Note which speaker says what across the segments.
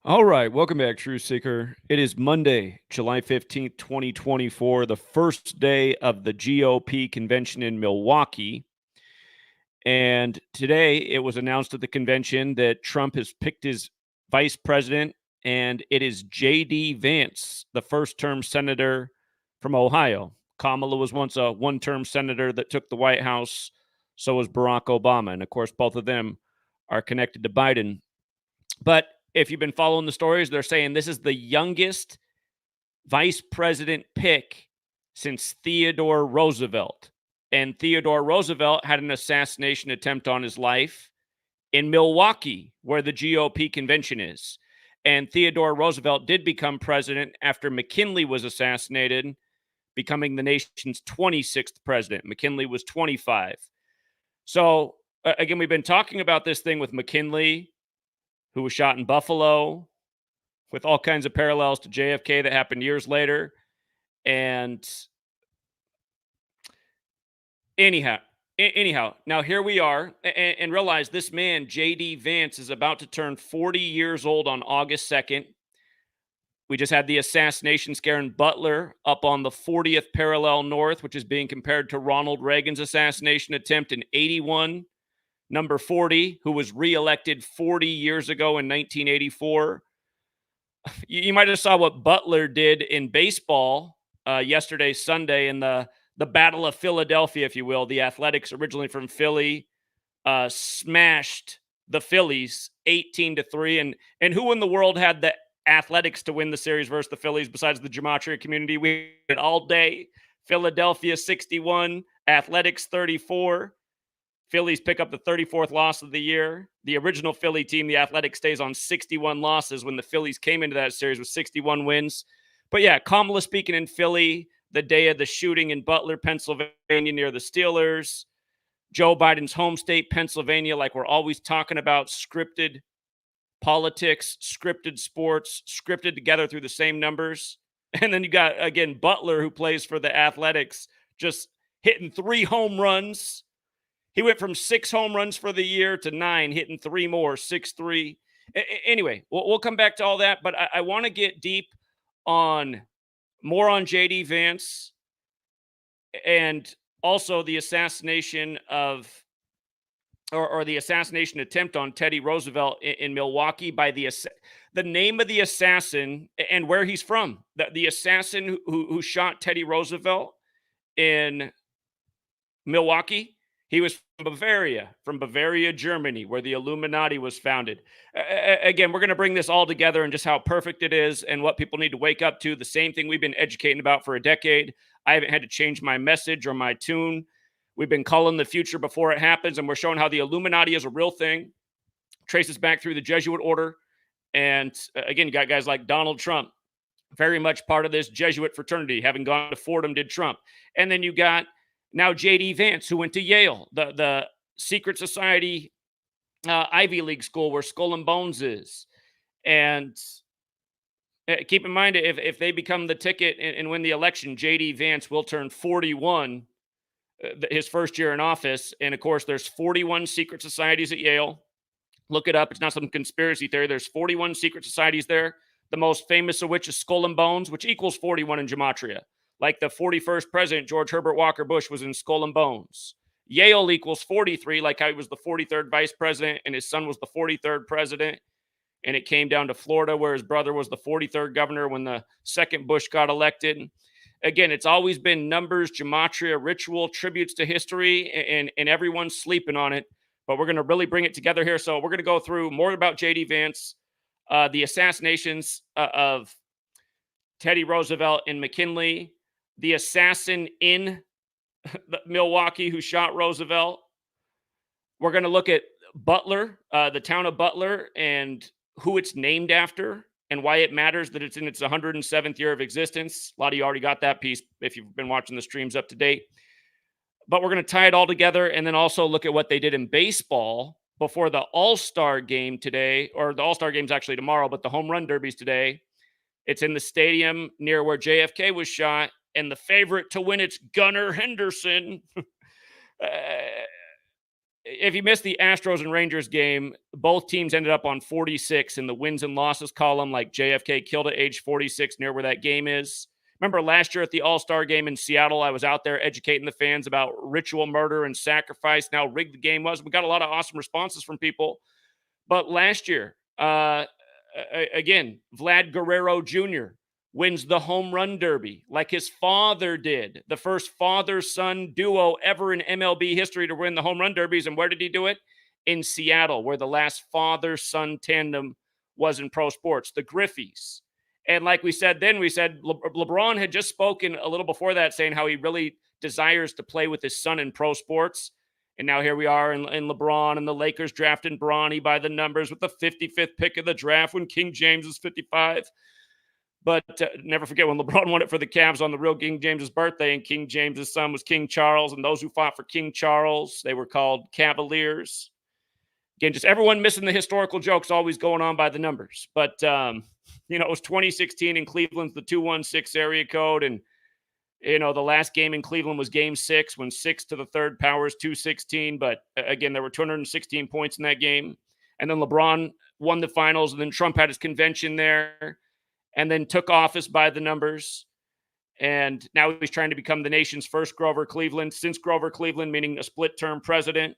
Speaker 1: All right, welcome back, Truth Seeker. It is Monday, July 15th, 2024, the first day of the GOP convention in Milwaukee. And today it was announced at the convention that Trump has picked his vice president, and it is JD Vance, the first-term senator from Ohio. Kamala was once a one-term senator that took the White House. So was Barack Obama. And of course, both of them are connected to Biden. But if you've been following the stories, they're saying this is the youngest vice president pick since Theodore Roosevelt. And Theodore Roosevelt had an assassination attempt on his life in Milwaukee, where the GOP convention is. And Theodore Roosevelt did become president after McKinley was assassinated, becoming the nation's 26th president. McKinley was 25. So, again, we've been talking about this thing with McKinley, who was shot in Buffalo, with all kinds of parallels to JFK that happened years later. And anyhow, now here we are, and realize this man, JD Vance, is about to turn 40 years old on August 2nd. We just had the assassination scare in Butler up on the 40th parallel north, which is being compared to Ronald Reagan's assassination attempt in 81. Number 40, who was reelected 40 years ago in 1984. You might have saw what Butler did in baseball yesterday, Sunday, in the Battle of Philadelphia, if you will. The Athletics, originally from Philly, smashed the Phillies 18-3. And who in the world had the Athletics to win the series versus the Phillies besides the Gematria community? We did all day. Philadelphia 61, Athletics 34. Phillies pick up the 34th loss of the year. The original Philly team, the Athletics, stays on 61 losses when the Phillies came into that series with 61 wins. But yeah, Kamala speaking in Philly the day of the shooting in Butler, Pennsylvania, near the Steelers. Joe Biden's home state, Pennsylvania, like we're always talking about, scripted politics, scripted sports, scripted together through the same numbers. And then you got, again, Butler, who plays for the Athletics, just hitting 3 home runs. He went from 6 home runs for the year to 9, hitting 3 more, 6-3. Anyway, we'll come back to all that, but I want to get deep on more on JD Vance and also the assassination of, or the assassination attempt on Teddy Roosevelt in Milwaukee by the name of the assassin and where he's from. The assassin who shot Teddy Roosevelt in Milwaukee. He was from Bavaria, Germany, where the Illuminati was founded. Again, we're going to bring this all together and just how perfect it is and what people need to wake up to. The same thing we've been educating about for a decade. I haven't had to change my message or my tune. We've been calling the future before it happens, and we're showing how the Illuminati is a real thing. Traces back through the Jesuit order. And again, you got guys like Donald Trump, very much part of this Jesuit fraternity, having gone to Fordham, did Trump. And then you got now JD Vance, who went to Yale, the secret society Ivy League school where Skull and Bones is. And keep in mind, if they become the ticket and win the election, JD Vance will turn 41 his first year in office. And of course, there's 41 secret societies at Yale. Look it up. It's not some conspiracy theory. There's 41 secret societies there. The most famous of which is Skull and Bones, which equals 41 in Gematria. Like the 41st president, George Herbert Walker Bush, was in Skull and Bones. Yale equals 43, like how he was the 43rd vice president and his son was the 43rd president. And it came down to Florida, where his brother was the 43rd governor when the second Bush got elected. Again, it's always been numbers, gematria, ritual, tributes to history, and everyone's sleeping on it. But we're going to really bring it together here. So we're going to go through more about J.D. Vance, the assassinations of Teddy Roosevelt and McKinley, the assassin in Milwaukee who shot Roosevelt. We're going to look at Butler, the town of Butler, and who it's named after and why it matters that it's in its 107th year of existence. A lot of you already got that piece if you've been watching the streams up to date. But we're going to tie it all together and then also look at what they did in baseball before the All-Star game today, or the All-Star game's actually tomorrow, but the home run derby's today. It's in the stadium near where JFK was shot, and the favorite to win it's Gunnar Henderson. if you missed the Astros and Rangers game, both teams ended up on 46 in the wins and losses column, like JFK killed at age 46 near where that game is. Remember last year at the All-Star game in Seattle, I was out there educating the fans about ritual murder and sacrifice, and how rigged the game was. We got a lot of awesome responses from people. But last year, again, Vlad Guerrero Jr. wins the home run derby like his father did. The first father-son duo ever in MLB history to win the home run derbies. And where did he do it? In Seattle, where the last father-son tandem was in pro sports, the Griffeys. And like we said then, we said LeBron had just spoken a little before that saying how he really desires to play with his son in pro sports. And now here we are in LeBron and the Lakers drafting Bronny by the numbers with the 55th pick of the draft when King James is 55. But never forget when LeBron won it for the Cavs on the real King James's birthday, and King James's son was King Charles, and those who fought for King Charles, they were called Cavaliers. Again, just everyone missing the historical jokes, always going on by the numbers. But, it was 2016 in Cleveland's the 216 area code, and the last game in Cleveland was game 6 when 6 to the third power is 216. But again, there were 216 points in that game. And then LeBron won the finals, and then Trump had his convention there and then took office by the numbers. And now he's trying to become the nation's first Grover Cleveland, since Grover Cleveland, meaning a split-term president.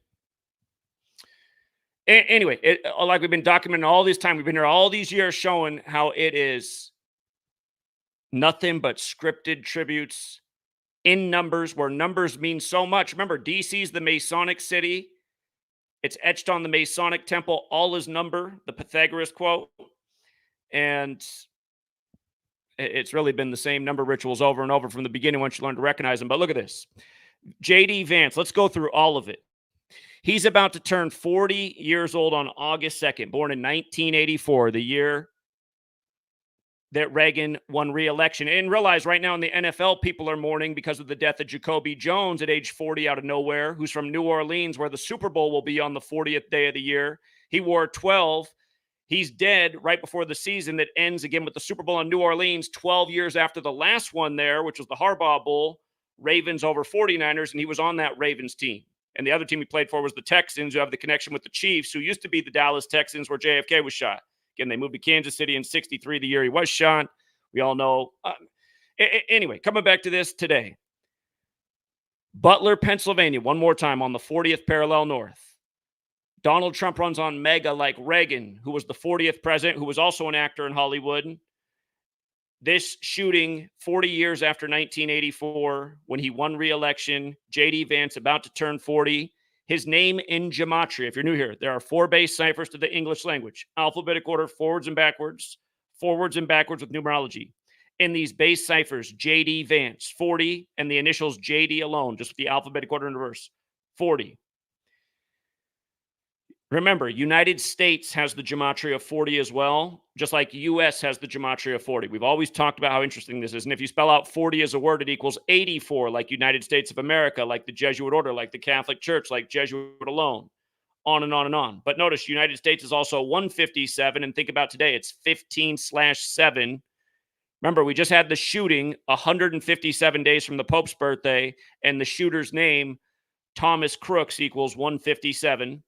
Speaker 1: Anyway, like we've been documenting all this time, we've been here all these years showing how it is nothing but scripted tributes in numbers, where numbers mean so much. Remember, DC's the Masonic city. It's etched on the Masonic temple. All is number, the Pythagoras quote. And it's really been the same number rituals over and over from the beginning once you learn to recognize them. But look at this. JD Vance, let's go through all of it. He's about to turn 40 years old on August 2nd, born in 1984, the year that Reagan won re-election. And realize right now in the NFL, people are mourning because of the death of Jacoby Jones at age 40 out of nowhere, who's from New Orleans, where the Super Bowl will be on the 40th day of the year. He wore 12. He's dead right before the season that ends again with the Super Bowl in New Orleans 12 years after the last one there, which was the Harbaugh Bowl, Ravens over 49ers, and he was on that Ravens team. And the other team he played for was the Texans, who have the connection with the Chiefs, who used to be the Dallas Texans, where JFK was shot. Again, they moved to Kansas City in 63, the year he was shot. We all know. Anyway, coming back to this today. Butler, Pennsylvania, one more time on the 40th parallel north. Donald Trump runs on mega like Reagan, who was the 40th president, who was also an actor in Hollywood. This shooting 40 years after 1984, when he won re-election, JD Vance about to turn 40. His name in Gematria, if you're new here, there are 4 base ciphers to the English language. Alphabetic order, forwards and backwards with numerology. In these base ciphers, JD Vance, 40, and the initials JD alone, just with the alphabetic order in reverse, 40. Remember, United States has the Gematria of 40 as well, just like US has the Gematria of 40. We've always talked about how interesting this is. And if you spell out 40 as a word, it equals 84, like United States of America, like the Jesuit order, like the Catholic Church, like Jesuit alone, on and on and on. But notice United States is also 157, and think about today, it's 15/7. Remember, we just had the shooting 157 days from the Pope's birthday, and the shooter's name, Thomas Crooks, equals 157.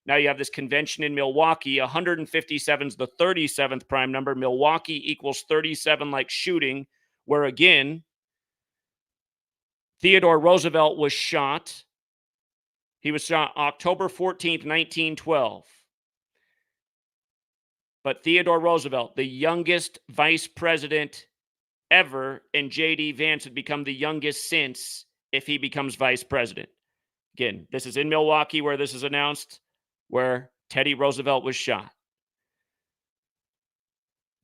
Speaker 1: Now you have this convention in Milwaukee. 157 is the 37th prime number. Milwaukee equals 37, like shooting, where again, Theodore Roosevelt was shot. He was shot October 14th, 1912. But Theodore Roosevelt, the youngest vice president ever, and JD Vance would become the youngest since if he becomes vice president. Again, this is in Milwaukee where this is announced, where Teddy Roosevelt was shot.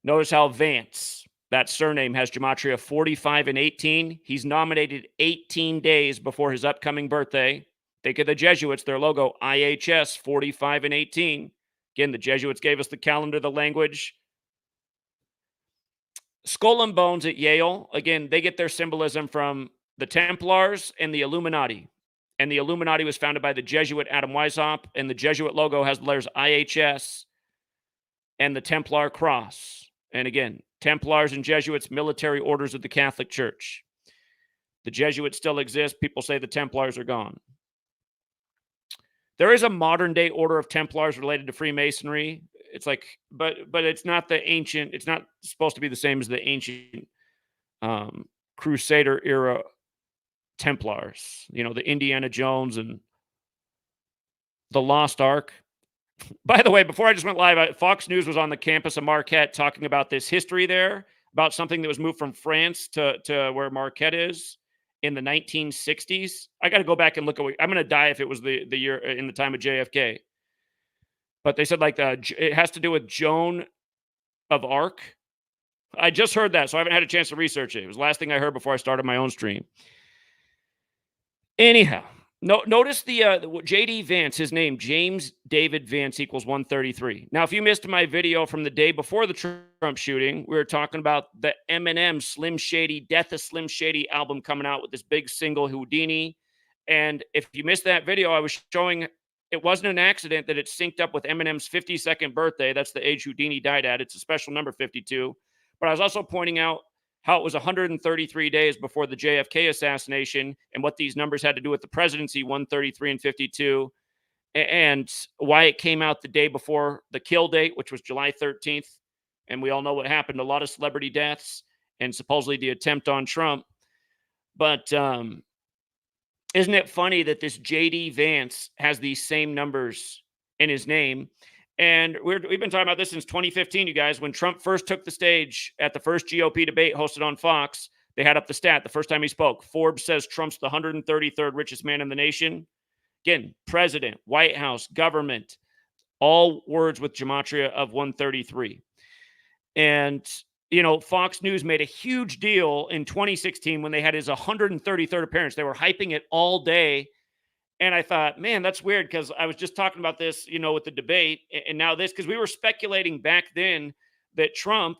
Speaker 1: Notice how Vance, that surname, has Gematria 45 and 18. He's nominated 18 days before his upcoming birthday. Think of the Jesuits, their logo, IHS, 45 and 18. Again, the Jesuits gave us the calendar, the language. Skull and Bones at Yale, again, they get their symbolism from the Templars and the Illuminati. And the Illuminati was founded by the Jesuit Adam Weishaupt, and the Jesuit logo has the letters IHS and the Templar cross. And again, Templars and Jesuits, military orders of the Catholic Church. The Jesuits still exist. People say the Templars are gone. There is a modern day order of Templars related to Freemasonry. It's like, but it's not the ancient. It's not supposed to be the same as the ancient Crusader era Templars. You know, the Indiana Jones and the Lost Ark. By the way, before I just went live, Fox News was on the campus of Marquette talking about this history there, about something that was moved from France to where Marquette is in the 1960s. I got to go back and look at I'm going to die if it was the year in the time of JFK. But they said like it has to do with Joan of Arc. I just heard that, so I haven't had a chance to research it. It was the last thing I heard before I started my own stream. Anyhow, notice the JD Vance, his name, James David Vance equals 133. Now, if you missed my video from the day before the Trump shooting, we were talking about the Eminem Slim Shady, Death of Slim Shady album coming out with this big single, Houdini. And if you missed that video, I was showing it wasn't an accident that it synced up with Eminem's 52nd birthday. That's the age Houdini died at. It's a special number 52. But I was also pointing out how it was 133 days before the JFK assassination and what these numbers had to do with the presidency, 133 and 52, and why it came out the day before the kill date, which was July 13th. And we all know what happened, a lot of celebrity deaths and supposedly the attempt on Trump. But isn't it funny that this JD Vance has these same numbers in his name? And we've been talking about this since 2015, you guys. When Trump first took the stage at the first GOP debate hosted on Fox, they had up the stat the first time he spoke. Forbes says Trump's the 133rd richest man in the nation. Again, president, White House, government, all words with gematria of 133. And, you know, Fox News made a huge deal in 2016 when they had his 133rd appearance. They were hyping it all day. And I thought, man, that's weird because I was just talking about this, you know, with the debate and now this, because we were speculating back then that Trump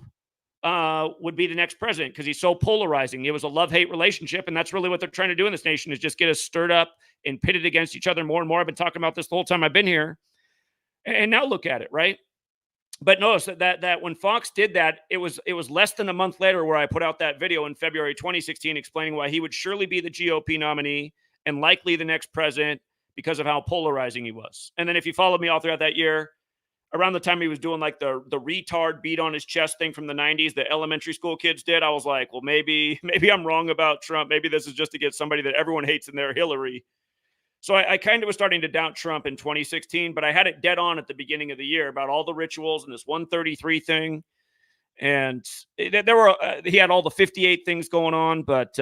Speaker 1: would be the next president because he's so polarizing. It was a love-hate relationship. And that's really what they're trying to do in this nation is just get us stirred up and pitted against each other more and more. I've been talking about this the whole time I've been here. And now look at it, right? But notice that when Fox did that, it was less than a month later where I put out that video in February 2016 explaining why he would surely be the GOP nominee and likely the next president because of how polarizing he was. And then if you followed me all throughout that year, around the time he was doing like the retard beat on his chest thing from the 90s that elementary school kids did, I was like, well, maybe I'm wrong about Trump. Maybe this is just to get somebody that everyone hates in there, Hillary. So I kind of was starting to doubt Trump in 2016, but I had it dead on at the beginning of the year about all the rituals and this 133 thing. And there were he had all the 58 things going on, but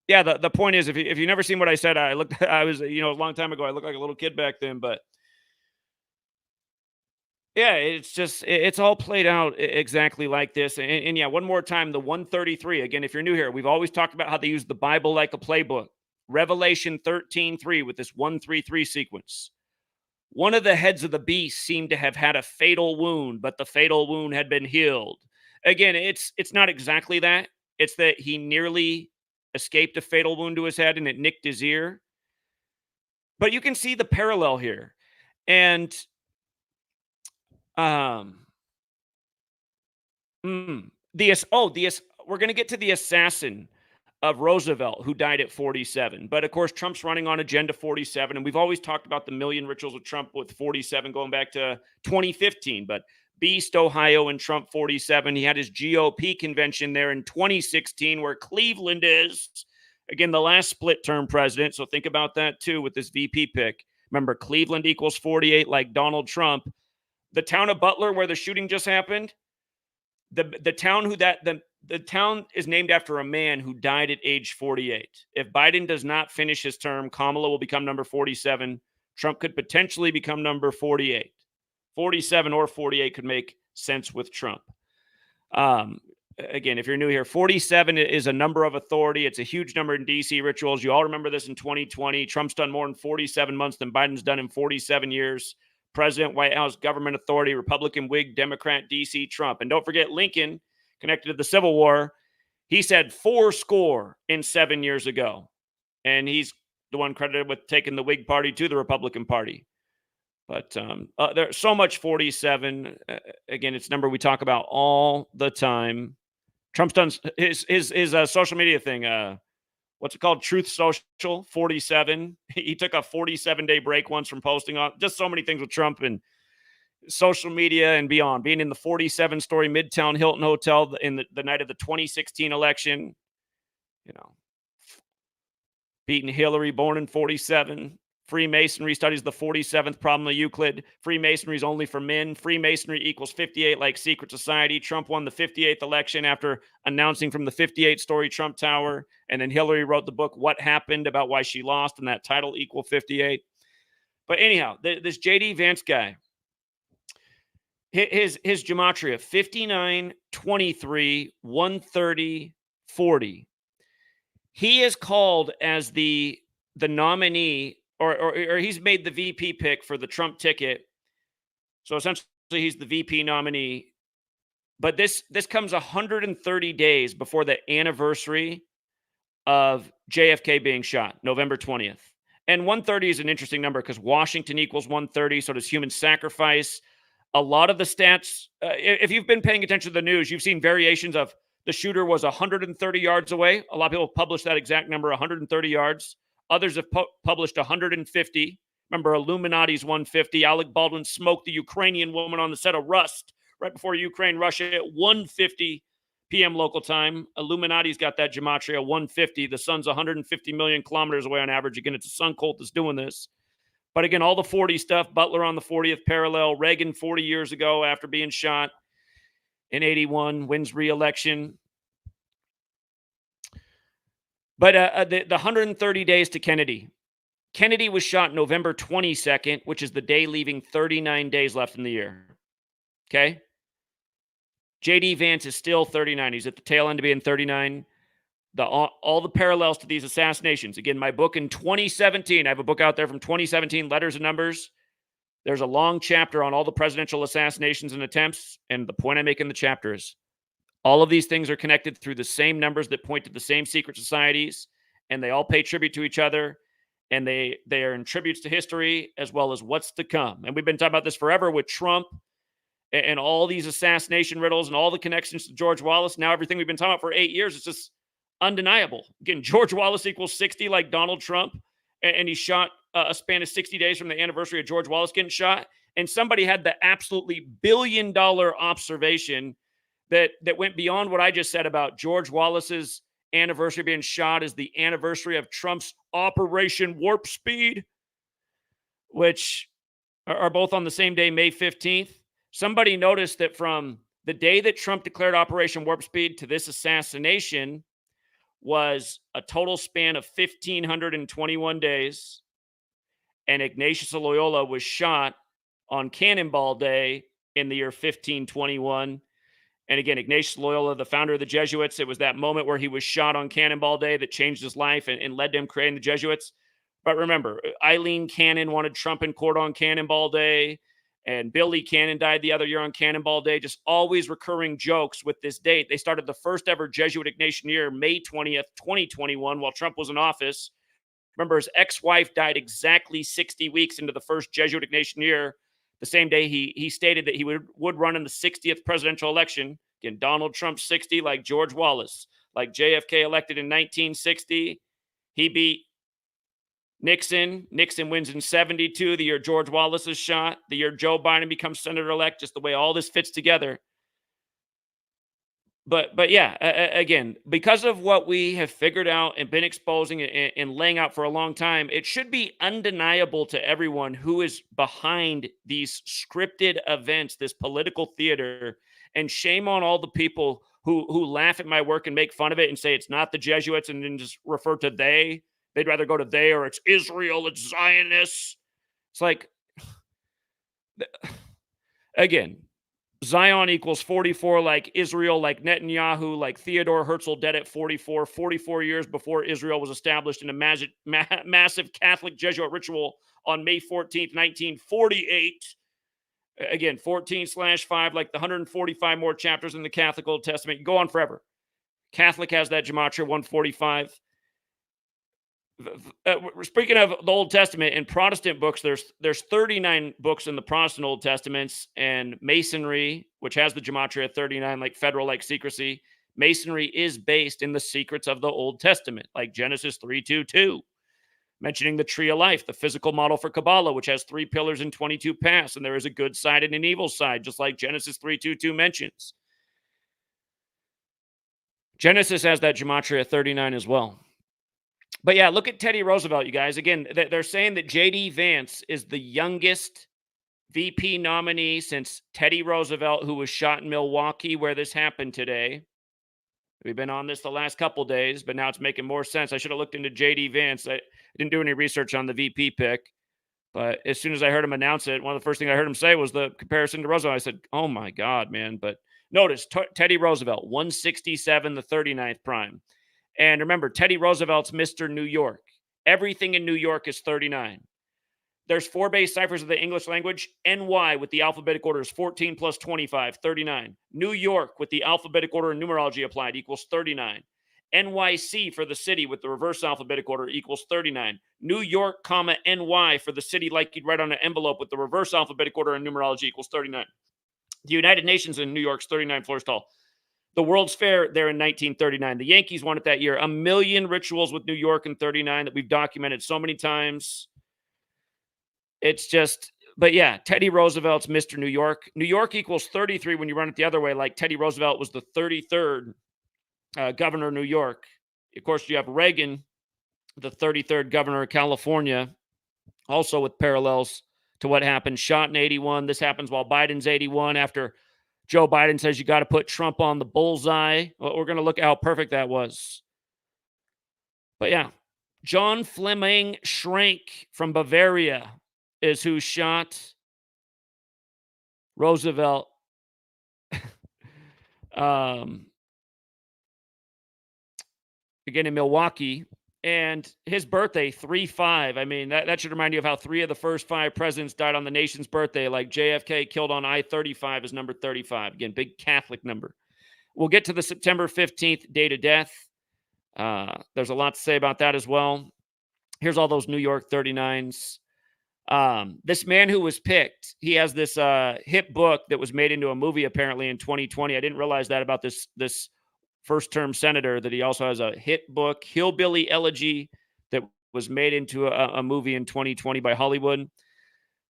Speaker 1: yeah, the point is, if you never seen what I said, I was, you know, a long time ago, I looked like a little kid back then, but yeah, it's just, it's all played out exactly like this. And yeah, one more time, the 133, again, if you're new here, we've always talked about how they use the Bible like a playbook. Revelation 13:3 with this 133 sequence. One of the heads of the beast seemed to have had a fatal wound, but the fatal wound had been healed. Again, it's not exactly that. It's that he nearly escaped a fatal wound to his head and it nicked his ear. But you can see the parallel here. And we're going to get to the assassin of Roosevelt who died at 47. But of course, Trump's running on Agenda 47. And we've always talked about the million rituals of Trump with 47 going back to 2015. But Beast, Ohio, and Trump 47. He had his GOP convention there in 2016 where Cleveland is. Again, the last split-term president. So think about that too with this VP pick. Remember, Cleveland equals 48 like Donald Trump. The town of Butler where the shooting just happened, the town is named after a man who died at age 48. If Biden does not finish his term, Kamala will become number 47. Trump could potentially become number 48. 47 or 48 could make sense with Trump. Again, if you're new here, 47 is a number of authority. It's a huge number in DC rituals. You all remember this in 2020. Trump's done more in 47 months than Biden's done in 47 years. President, White House, government authority, Republican, Whig, Democrat, DC, Trump. And don't forget Lincoln, connected to the Civil War. He said 40 in 7 years ago. And he's the one credited with taking the Whig party to the Republican Party. But there's so much 47. Again, it's a number we talk about all the time. Trump's done his social media thing. what's it called? Truth Social, 47. He took a 47-day break once from posting on just so many things with Trump and social media and beyond. Being in the 47-story Midtown Hilton Hotel in the night of the 2016 election, you know, beating Hillary, born in 47. Freemasonry studies the 47th problem of Euclid. Freemasonry is only for men. Freemasonry equals 58 like secret society. Trump won the 58th election after announcing from the 58-story Trump Tower. And then Hillary wrote the book, What Happened, about why she lost, and that title equal 58. But anyhow, this JD Vance guy, his gematria, 59, 23, 130, 40. He is called as the nominee, or he's made the VP pick for the Trump ticket. So essentially, he's the VP nominee. But this comes 130 days before the anniversary of JFK being shot, November 20th. And 130 is an interesting number because Washington equals 130, so does human sacrifice. A lot of the stats, if you've been paying attention to the news, you've seen variations of the shooter was 130 yards away. A lot of people publish that exact number, 130 yards. Others have published 150. Remember, Illuminati's 150. Alec Baldwin smoked the Ukrainian woman on the set of Rust right before Ukraine-Russia at 1:50 p.m. local time. Illuminati's got that gematria, 150. The sun's 150 million kilometers away on average. Again, it's a sun cult that's doing this. But again, all the 40 stuff, Butler on the 40th parallel, Reagan 40 years ago after being shot in 81, wins re-election. But the 130 days to Kennedy. Kennedy was shot November 22nd, which is the day leaving 39 days left in the year. Okay? JD Vance is still 39. He's at the tail end of being 39. All the parallels to these assassinations. Again, my book in 2017, I have a book out there from 2017, Letters and Numbers. There's a long chapter on all the presidential assassinations and attempts, and the point I make in the chapter is all of these things are connected through the same numbers that point to the same secret societies, and they all pay tribute to each other, and they are in tributes to history as well as what's to come. And we've been talking about this forever with Trump and all these assassination riddles and all the connections to George Wallace. Now everything we've been talking about for 8 years is just undeniable. Again, George Wallace equals 60 like Donald Trump, and he shot a span of 60 days from the anniversary of George Wallace getting shot. And somebody had the absolutely billion-dollar observation that went beyond what I just said about George Wallace's anniversary being shot as the anniversary of Trump's Operation Warp Speed, which are both on the same day, May 15th. Somebody noticed that from the day that Trump declared Operation Warp Speed to this assassination was a total span of 1,521 days. And Ignatius of Loyola was shot on Cannonball Day in the year 1521. And again, Ignatius Loyola, the founder of the Jesuits, it was that moment where he was shot on Cannonball Day that changed his life and led to him creating the Jesuits. But remember, Eileen Cannon wanted Trump in court on Cannonball Day, and Billy Cannon died the other year on Cannonball Day. Just always recurring jokes with this date. They started the first ever Jesuit Ignatian year, May 20th, 2021, while Trump was in office. Remember, his ex-wife died exactly 60 weeks into the first Jesuit Ignatian year. The same day he stated that he would run in the 60th presidential election. Again, Donald Trump 60, like George Wallace, like JFK elected in 1960. He beat Nixon. Nixon wins in 72, the year George Wallace is shot, the year Joe Biden becomes senator-elect, just the way all this fits together. But yeah, again, because of what we have figured out and been exposing and laying out for a long time, it should be undeniable to everyone who is behind these scripted events, this political theater, and shame on all the people who laugh at my work and make fun of it and say it's not the Jesuits and then just refer to they. They'd rather go to they, or it's Israel, it's Zionists. It's like, again, Zion equals 44 like Israel, like Netanyahu, like Theodore Herzl dead at 44 years before Israel was established in a massive Catholic Jesuit ritual on May 14th, 1948. Again, 14/5, like the 145 more chapters in the Catholic Old Testament. You go on forever. Catholic has that gematria, 145. Speaking of the Old Testament, in Protestant books, there's 39 books in the Protestant Old Testaments, and Masonry, which has the gematria 39, like federal, like secrecy. Masonry is based in the secrets of the Old Testament, like Genesis 3:2:2, mentioning the tree of life, the physical model for Kabbalah, which has 3 pillars and 22 paths, and there is a good side and an evil side, just like Genesis 3:2:2 mentions. Genesis has that Gematria 39 as well. But yeah, look at Teddy Roosevelt, you guys. Again, they're saying that JD Vance is the youngest VP nominee since Teddy Roosevelt, who was shot in Milwaukee, where this happened today. We've been on this the last couple days, but now it's making more sense. I should have looked into JD Vance. I didn't do any research on the VP pick, but as soon as I heard him announce it, one of the first things I heard him say was the comparison to Roosevelt. I said, oh my God, man. But notice Teddy Roosevelt, 167, the 39th prime. And remember, Teddy Roosevelt's Mr. New York. Everything in New York is 39. There's 4 base ciphers of the English language. NY with the alphabetic order is 14 plus 25, 39. New York with the alphabetic order and numerology applied equals 39. NYC for the city with the reverse alphabetic order equals 39. New York, comma, NY for the city like you'd write on an envelope with the reverse alphabetic order and numerology equals 39. The United Nations in New York's 39 floors tall. The World's Fair there in 1939. The Yankees won it that year. 1 million rituals with New York in 39 that we've documented so many times. It's just, but yeah, Teddy Roosevelt's Mr. New York. New York equals 33 when you run it the other way, like Teddy Roosevelt was the 33rd governor of New York. Of course, you have Reagan, the 33rd governor of California, also with parallels to what happened. Shot in 81. This happens while Biden's 81 after Joe Biden says you got to put Trump on the bullseye. Well, we're going to look at how perfect that was. But yeah, John Fleming Schrank from Bavaria is who shot Roosevelt. Again in Milwaukee. And his birthday, 3/5. I mean, that should remind you of how 3 of the first 5 presidents died on the nation's birthday, like JFK killed on I-35 is number 35. Again, big Catholic number. We'll get to the September 15th date of death. There's a lot to say about that as well. Here's all those New York 39s. This man who was picked, he has this hit book that was made into a movie apparently in 2020. I didn't realize that about this first-term senator, that he also has a hit book, Hillbilly Elegy, that was made into a movie in 2020 by Hollywood.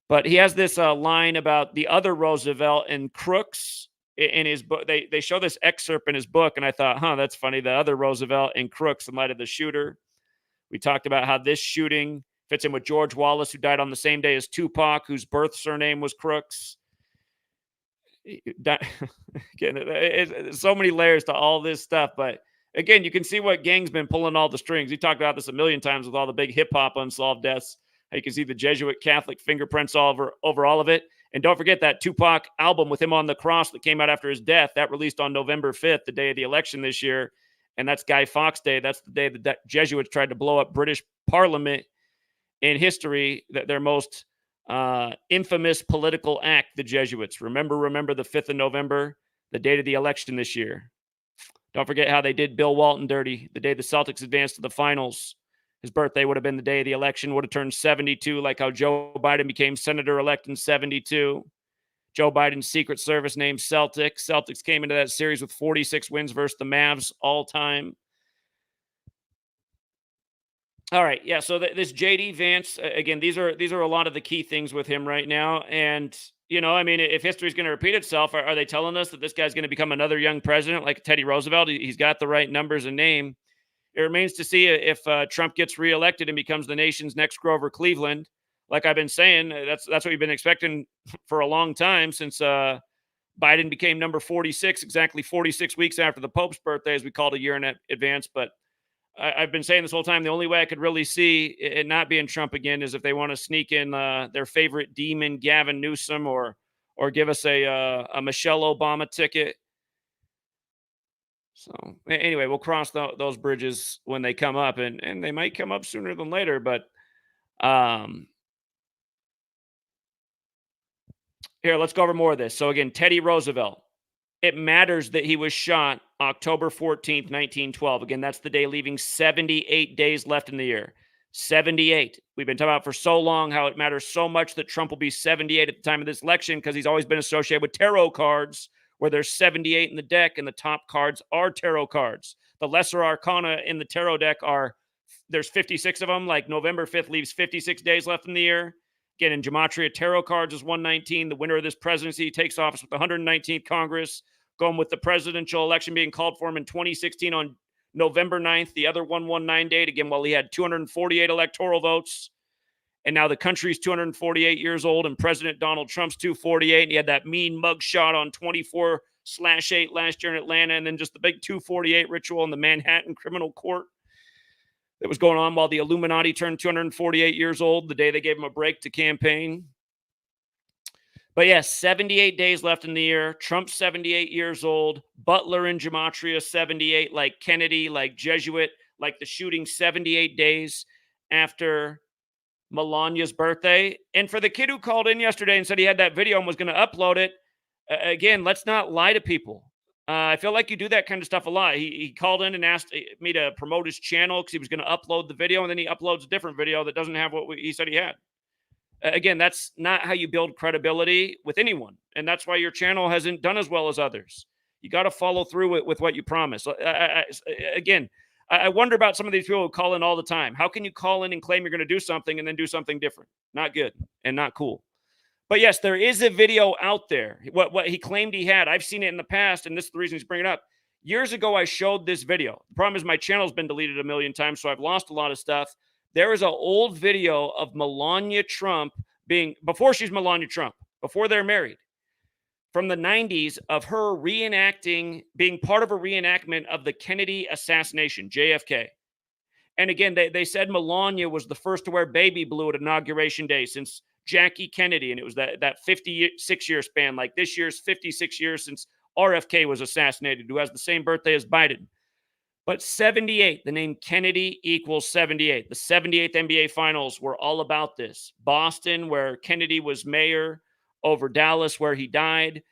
Speaker 1: But he has this line about the other Roosevelt and Crooks in his book. They show this excerpt in his book, and I thought, that's funny. The other Roosevelt and Crooks in light of the shooter. We talked about how this shooting fits in with George Wallace, who died on the same day as Tupac, whose birth surname was Crooks. Again, so many layers to all this stuff, but again, you can see what gang's been pulling all the strings. We talked about this a million times with all the big hip-hop unsolved deaths. You can see the Jesuit Catholic fingerprints all over all of it. And don't forget that Tupac album with him on the cross that came out after his death, that released on November 5th, the day of the election this year. And that's Guy Fawkes Day. That's the day that Jesuits tried to blow up British Parliament in history, that their most infamous political act, the Jesuits. Remember the 5th of November, the date of the election this year. Don't forget how they did Bill Walton dirty the day the Celtics advanced to the finals. His birthday would have been the day of the election, would have turned 72, like how Joe Biden became senator-elect in 72. Joe Biden's Secret Service named Celtics. Celtics came into that series with 46 wins versus the Mavs all time. All right, yeah. So this JD Vance, again, these are a lot of the key things with him right now. And I mean, if history is going to repeat itself, are they telling us that this guy's going to become another young president like Teddy Roosevelt? He's got the right numbers and name. It remains to see if Trump gets reelected and becomes the nation's next Grover Cleveland. Like I've been saying, that's what we've been expecting for a long time, since Biden became number 46, exactly 46 weeks after the Pope's birthday, as we called a year in advance. But I've been saying this whole time, the only way I could really see it not being Trump again is if they want to sneak in their favorite demon, Gavin Newsom, or give us a Michelle Obama ticket. So anyway, we'll cross those bridges when they come up, and they might come up sooner than later. But here, let's go over more of this. So again, Teddy Roosevelt. It matters that he was shot October 14th, 1912. Again, that's the day leaving 78 days left in the year. 78. We've been talking about for so long how it matters so much that Trump will be 78 at the time of this election, because he's always been associated with tarot cards, where there's 78 in the deck and the top cards are tarot cards. The lesser arcana in the tarot deck there's 56 of them, like November 5th leaves 56 days left in the year. Again, in Gematria, tarot cards is 119. The winner of this presidency takes office with the 119th Congress, going with the presidential election being called for him in 2016 on November 9th, the other 119 date. Again, while he had 248 electoral votes. And now the country's 248 years old, and President Donald Trump's 248. And he had that mean mug shot on 24/8 last year in Atlanta, and then just the big 248 ritual in the Manhattan Criminal Court that was going on while the Illuminati turned 248 years old, the day they gave him a break to campaign. But yes, 78 days left in the year. Trump's 78 years old. Butler in Gematria, 78, like Kennedy, like Jesuit, like the shooting 78 days after Melania's birthday. And for the kid who called in yesterday and said he had that video and was going to upload it, again, let's not lie to people. I feel like you do that kind of stuff a lot. He called in and asked me to promote his channel because he was going to upload the video, and then he uploads a different video that doesn't have what he said he had. Again, that's not how you build credibility with anyone, and that's why your channel hasn't done as well as others. You got to follow through with what you promise. Again, I wonder about some of these people who call in all the time. How can you call in and claim you're going to do something and then do something different? Not good and not cool. But yes, there is a video out there. What he claimed he had, I've seen it in the past, and this is the reason he's bringing it up. Years ago, I showed this video. The problem is my channel's been deleted a million times, so I've lost a lot of stuff. There is an old video of Melania Trump before she's Melania Trump, before they're married, from the 90s, of her being part of a reenactment of the Kennedy assassination, JFK. And again, they said Melania was the first to wear baby blue at Inauguration Day since Jackie Kennedy, and it was that 56-year span, like this year's 56 years since RFK was assassinated, who has the same birthday as Biden. But 78, the name Kennedy equals 78. The 78th NBA Finals were all about this. Boston, where Kennedy was mayor, over Dallas, where he died.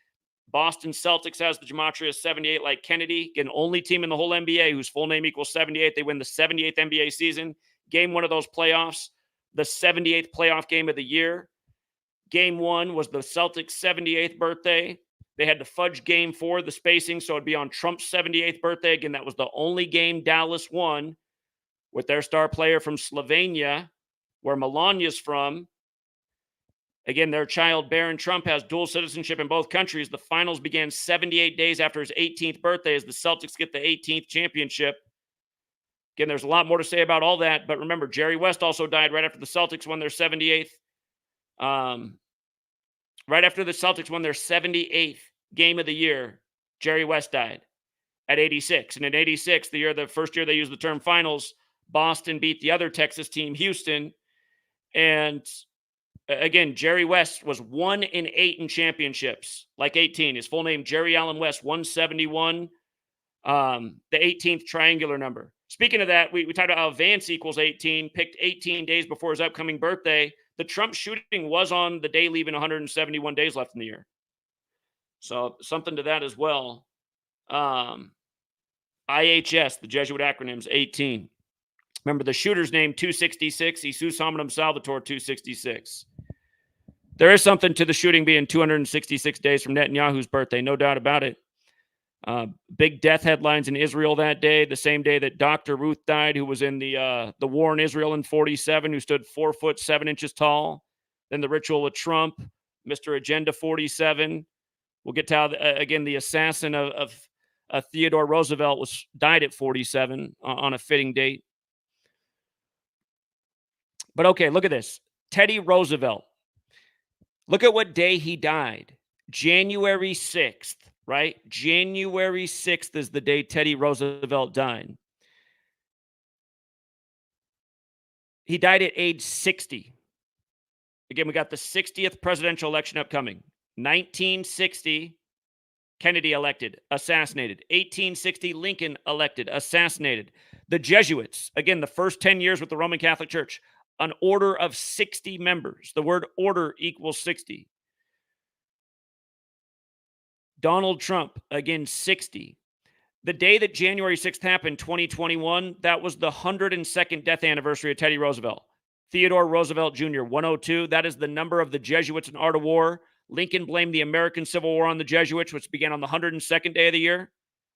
Speaker 1: Boston Celtics has the Gematria 78 like Kennedy. Again, only team in the whole NBA whose full name equals 78. They win the 78th NBA season. Game one of those playoffs, the 78th playoff game of the year. Game one was the Celtics' 78th birthday. They had to fudge game four, the spacing, so it'd be on Trump's 78th birthday. Again, that was the only game Dallas won with their star player from Slovenia, where Melania's from. Again, their child, Barron Trump, has dual citizenship in both countries. The finals began 78 days after his 18th birthday as the Celtics get the 18th championship. Again, there's a lot more to say about all that, but remember, Jerry West also died right after the Celtics won their 78th. Right after the Celtics won their 78th game of the year, Jerry West died at 86. And in 86, the first year they used the term finals, Boston beat the other Texas team, Houston. And again, Jerry West was 1-8 in championships, like 18. His full name, Jerry Allen West, 171, the 18th triangular number. Speaking of that, we talked about how Vance equals 18, picked 18 days before his upcoming birthday. The Trump shooting was on the day leaving 171 days left in the year. So something to that as well. IHS, the Jesuit acronyms, 18. Remember, the shooter's name, 266, Jesus Hominum Salvator, 266. There is something to the shooting being 266 days from Netanyahu's birthday, no doubt about it. Big death headlines in Israel that day, the same day that Dr. Ruth died, who was in the war in Israel in 47, who stood 4 foot 7 inches tall. Then the ritual with Trump, Mr. Agenda 47. We'll get to how, again, the assassin of Theodore Roosevelt died at 47 on a fitting date. But okay, look at this. Teddy Roosevelt. Look at what day he died. January 6th, right? January 6th is the day Teddy Roosevelt died. He died at age 60. Again, we got the 60th presidential election upcoming. 1960, Kennedy elected, assassinated. 1860, Lincoln elected, assassinated. The Jesuits, again, the first 10 years with the Roman Catholic Church, an order of 60 members. The word order equals 60. Donald Trump, again, 60. The day that January 6th happened, 2021, that was the 102nd death anniversary of Teddy Roosevelt. Theodore Roosevelt Jr., 102. That is the number of the Jesuits in Art of War. Lincoln blamed the American Civil War on the Jesuits, which began on the 102nd day of the year.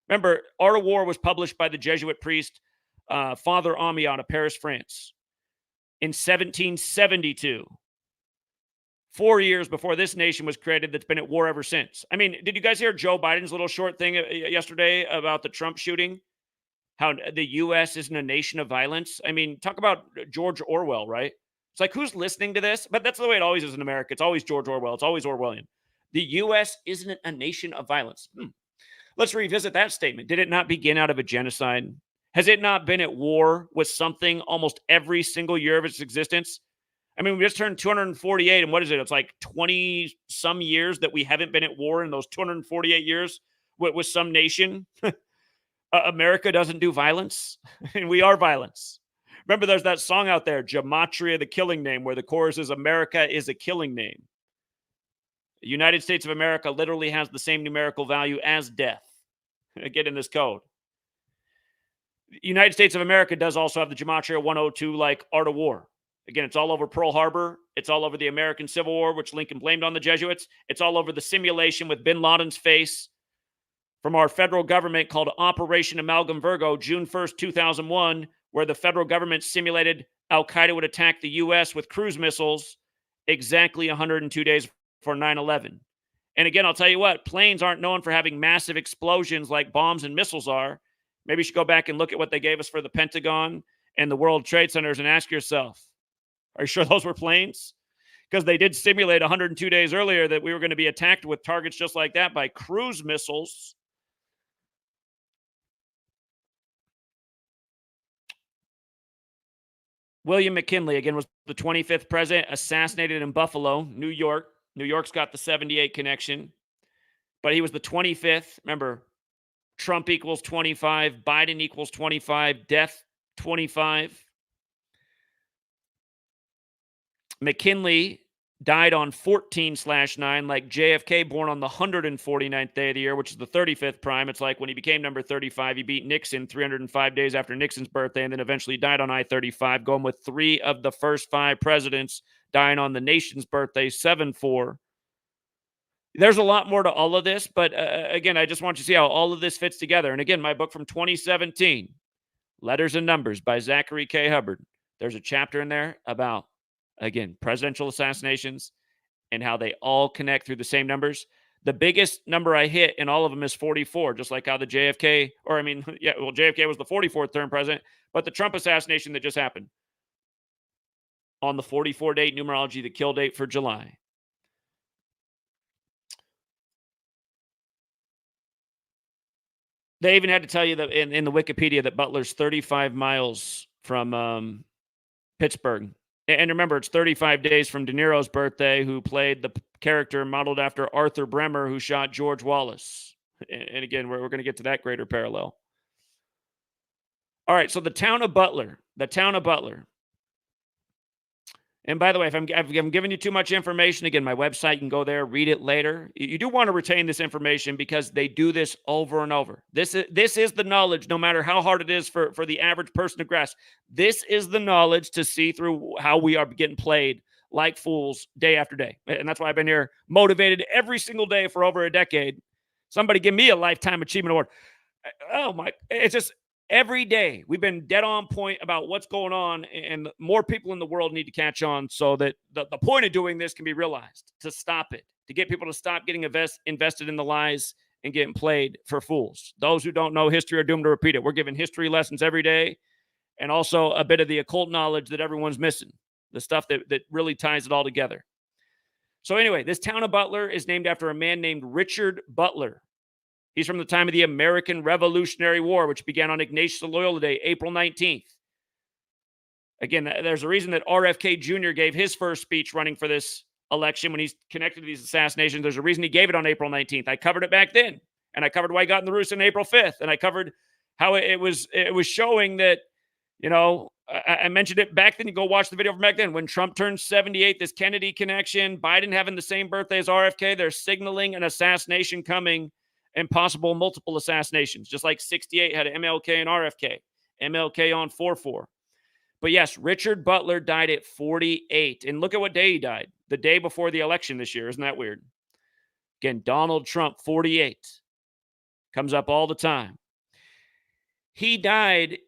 Speaker 1: Remember, Art of War was published by the Jesuit priest Father Amiot of Paris, France, in 1772. 4 years before this nation was created, that's been at war ever since. I mean, did you guys hear Joe Biden's little short thing yesterday about the Trump shooting? How the U.S. isn't a nation of violence? I mean, talk about George Orwell, right? It's like, who's listening to this? But that's the way it always is in America. It's always George Orwell. It's always Orwellian. The U.S. isn't a nation of violence. Let's revisit that statement. Did it not begin out of a genocide? Has it not been at war with something almost every single year of its existence? I mean, we just turned 248, and what is it? It's like 20-some years that we haven't been at war in those 248 years with some nation. America doesn't do violence, and we are violence. Remember, there's that song out there, Gematria, the killing name, where the chorus is, America is a killing name. The United States of America literally has the same numerical value as death. Get in this code. The United States of America does also have the Gematria 102, like Art of War. Again, it's all over Pearl Harbor. It's all over the American Civil War, which Lincoln blamed on the Jesuits. It's all over the simulation with bin Laden's face from our federal government called Operation Amalgam Virgo, June 1st, 2001, where the federal government simulated Al-Qaeda would attack the U.S. with cruise missiles exactly 102 days before 9/11. And again, I'll tell you what, planes aren't known for having massive explosions like bombs and missiles are. Maybe you should go back and look at what they gave us for the Pentagon and the World Trade Centers and ask yourself, are you sure those were planes? Because they did simulate 102 days earlier that we were going to be attacked with targets just like that by cruise missiles. William McKinley, again, was the 25th president, assassinated in Buffalo, New York. New York's got the 78 connection. But he was the 25th. Remember, Trump equals 25, Biden equals 25, death 25. McKinley died on 14/9, like JFK, born on the 149th day of the year, which is the 35th prime. It's like when he became number 35, he beat Nixon 305 days after Nixon's birthday, and then eventually died on I-35, going with 3 of the first 5 presidents dying on the nation's birthday, 7/4. There's a lot more to all of this, but again, I just want you to see how all of this fits together. And again, my book from 2017, Letters and Numbers by Zachary K. Hubbard. There's a chapter in there about, again, presidential assassinations and how they all connect through the same numbers. The biggest number I hit in all of them is 44, just like how the JFK, JFK was the 44th term president, but the Trump assassination that just happened on the 44 date numerology, the kill date for July. They even had to tell you that in the Wikipedia that Butler's 35 miles from Pittsburgh. And remember, it's 35 days from De Niro's birthday, who played the character modeled after Arthur Bremer, who shot George Wallace. And again, we're going to get to that greater parallel. All right, so the town of Butler. And by the way, if I'm giving you too much information, again, my website, you can go there, read it later. You do want to retain this information because they do this over and over. This is the knowledge, no matter how hard it is for the average person to grasp. This is the knowledge to see through how we are getting played like fools day after day. And that's why I've been here motivated every single day for over a decade. Somebody give me a Lifetime Achievement Award. Oh my, it's just... Every day, we've been dead on point about what's going on, and more people in the world need to catch on so that the point of doing this can be realized, to stop it, to get people to stop getting invested in the lies and getting played for fools. Those who don't know history are doomed to repeat it. We're giving history lessons every day, and also a bit of the occult knowledge that everyone's missing, the stuff that really ties it all together. So anyway, this town of Butler is named after a man named Richard Butler. He's from the time of the American Revolutionary War, which began on Ignatius Loyola Day, April 19th. Again, there's a reason that RFK Jr. gave his first speech running for this election when he's connected to these assassinations. There's a reason he gave it on April 19th. I covered it back then, and I covered why he got in the roost on April 5th, and I covered how it was showing that, I mentioned it back then. You go watch the video from back then. When Trump turned 78, this Kennedy connection, Biden having the same birthday as RFK, they're signaling an assassination coming, and possible multiple assassinations, just like 68 had MLK and RFK, MLK on 4/4. But yes, Richard Butler died at 48. And look at what day he died. The day before the election this year. Isn't that weird? Again, Donald Trump, 48. Comes up all the time. He died,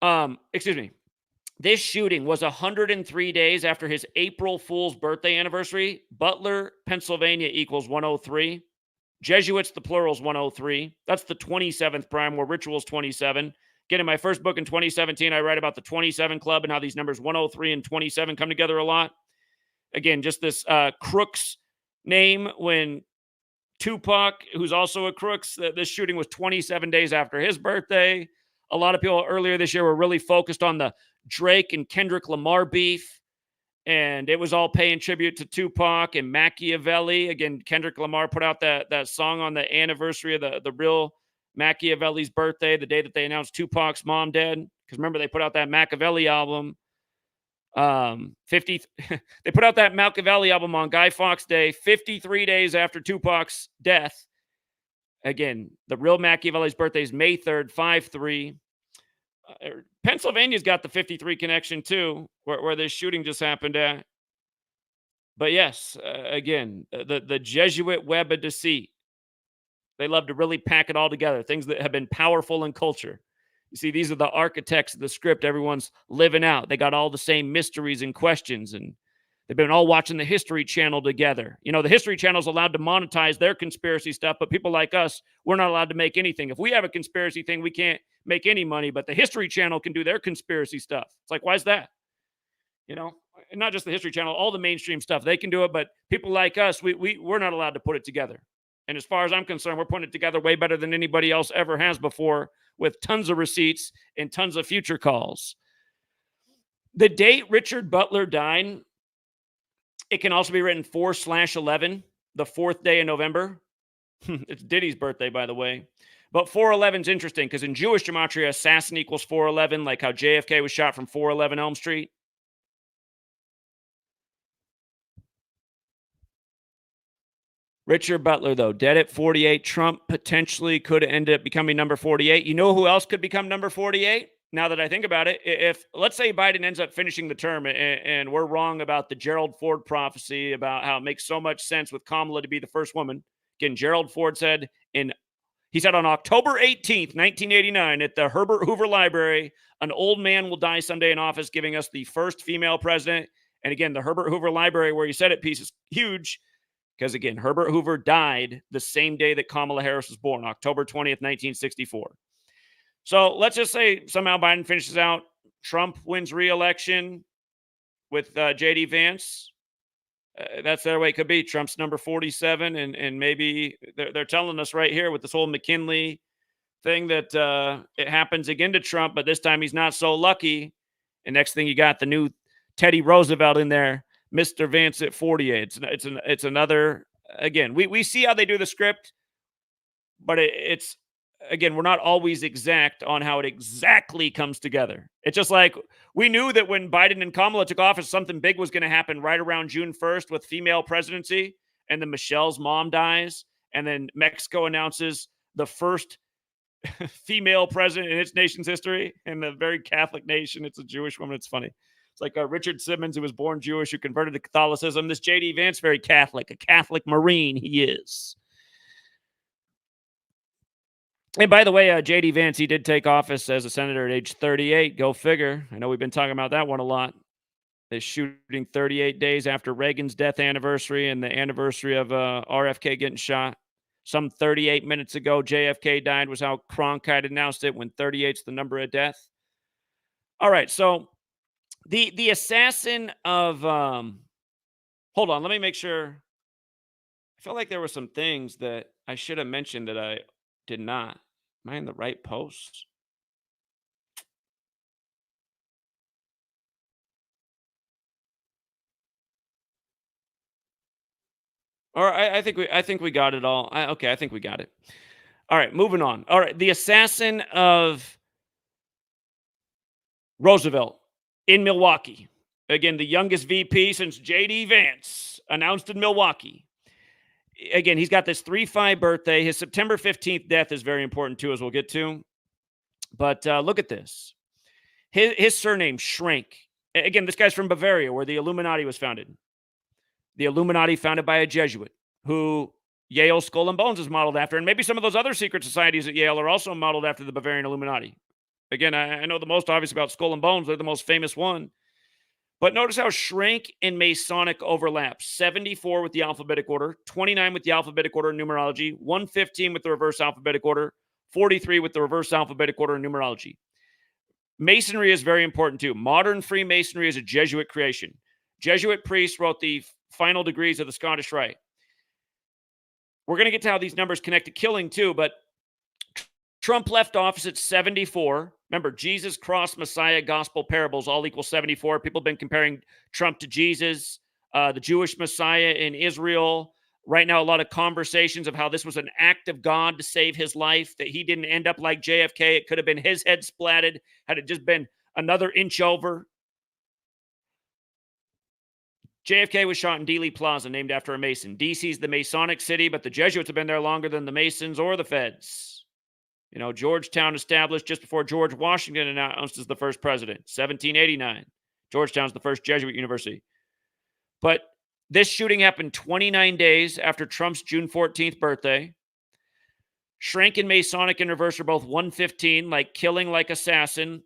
Speaker 1: this shooting was 103 days after his April Fool's birthday anniversary. Butler, Pennsylvania equals 103. Jesuits, the plural's 103. That's the 27th prime, where ritual's 27. Again, in my first book in 2017, I write about the 27 Club and how these numbers 103 and 27 come together a lot. Again, just this Crooks name, when Tupac, who's also a Crooks, this shooting was 27 days after his birthday. A lot of people earlier this year were really focused on the Drake and Kendrick Lamar beef, and it was all paying tribute to Tupac and Machiavelli. Again, Kendrick Lamar put out that song on the anniversary of the real Machiavelli's birthday, the day that they announced Tupac's mom dead. Because remember, they put out that Machiavelli album. They put out that Machiavelli album on Guy Fawkes Day, 53 days after Tupac's death. Again, the real Machiavelli's birthday is May 3rd, 5-3. Pennsylvania's got the 53 connection too, where this shooting just happened at. But yes, again, the Jesuit web of deceit. They love to really pack it all together, things that have been powerful in culture. You see, these are the architects of the script everyone's living out. They got all the same mysteries and questions, and they've been all watching the History Channel together. You know, the History Channel's allowed to monetize their conspiracy stuff, but people like us, we're not allowed to make anything. If we have a conspiracy thing, we can't make any money, but the History Channel can do their conspiracy stuff. It's like, why is that? You know, and not just the History Channel, all the mainstream stuff, they can do it, but people like us, we're not allowed to put it together. And as far as I'm concerned, we're putting it together way better than anybody else ever has before, with tons of receipts and tons of future calls. The date Richard Butler died, it can also be written 4/11, the 4th day in November. It's Diddy's birthday, by the way. But 4/11 is interesting because in Jewish gematria, assassin equals 4/11, like how JFK was shot from 411 Elm Street. Richard Butler, though, dead at 48. Trump potentially could end up becoming number 48. You know who else could become number 48? Now that I think about it, if let's say Biden ends up finishing the term and we're wrong about the Gerald Ford prophecy about how it makes so much sense with Kamala to be the first woman. Again, Gerald Ford said on October 18th, 1989, at the Herbert Hoover Library, an old man will die someday in office, giving us the first female president. And again, the Herbert Hoover Library, where he said it piece is huge. Because, again, Herbert Hoover died the same day that Kamala Harris was born, October 20th, 1964. So let's just say somehow Biden finishes out. Trump wins re-election with JD Vance. That's their way it could be. Trump's number 47, and maybe they're telling us right here with this whole McKinley thing that it happens again to Trump, but this time he's not so lucky. And next thing you got the new Teddy Roosevelt in there. Mr. Vance at 48. It's another, again, we see how they do the script, but it's, again, we're not always exact on how it exactly comes together. It's just like we knew that when Biden and Kamala took office, something big was going to happen right around June 1st with female presidency, and then Michelle's mom dies, and then Mexico announces the first female president in its nation's history, and a very Catholic nation. It's a Jewish woman. It's funny. It's like Richard Simmons, who was born Jewish, who converted to Catholicism. This JD Vance, very Catholic, a Catholic Marine he is. And by the way, JD Vance, he did take office as a senator at age 38. Go figure. I know we've been talking about that one a lot. This shooting 38 days after Reagan's death anniversary and the anniversary of RFK getting shot. Some 38 minutes ago, JFK died, was how Cronkite announced it, when 38's the number of death. All right, so the assassin of hold on, let me make sure. I feel like there were some things that I should have mentioned that I did not. Am I in the right post? Or I think we got it all. Okay, I think we got it. All right, moving on. All right, the assassin of Roosevelt in Milwaukee. Again, the youngest VP since JD Vance, announced in Milwaukee. Again, he's got this 3/5 birthday. His September 15th death is very important too, as we'll get to. But look at this. His surname, Schrank. Again, this guy's from Bavaria, where the Illuminati was founded. The Illuminati founded by a Jesuit who Yale Skull and Bones is modeled after, and maybe some of those other secret societies at Yale are also modeled after the Bavarian Illuminati. Again, I know the most obvious about Skull and Bones. They're the most famous one. But notice how Shrink and Masonic overlap. 74 with the alphabetic order, 29 with the alphabetic order in numerology, 115 with the reverse alphabetic order, 43 with the reverse alphabetic order in numerology. Masonry is very important too. Modern Freemasonry is a Jesuit creation. Jesuit priests wrote the final degrees of the Scottish Rite. We're going to get to how these numbers connect to killing too, but Trump left office at 74. Remember, Jesus, cross, Messiah, gospel, parables all equal 74. People have been comparing Trump to Jesus, the Jewish Messiah in Israel. Right now, a lot of conversations of how this was an act of God to save his life, that he didn't end up like JFK. It could have been his head splatted had it just been another inch over. JFK was shot in Dealey Plaza, named after a Mason. DC's the Masonic city, but the Jesuits have been there longer than the Masons or the Feds. You know, Georgetown established just before George Washington announced as the first president, 1789. Georgetown's the first Jesuit university. But this shooting happened 29 days after Trump's June 14th birthday. Shrink and Masonic in reverse are both 115, like killing, like assassin.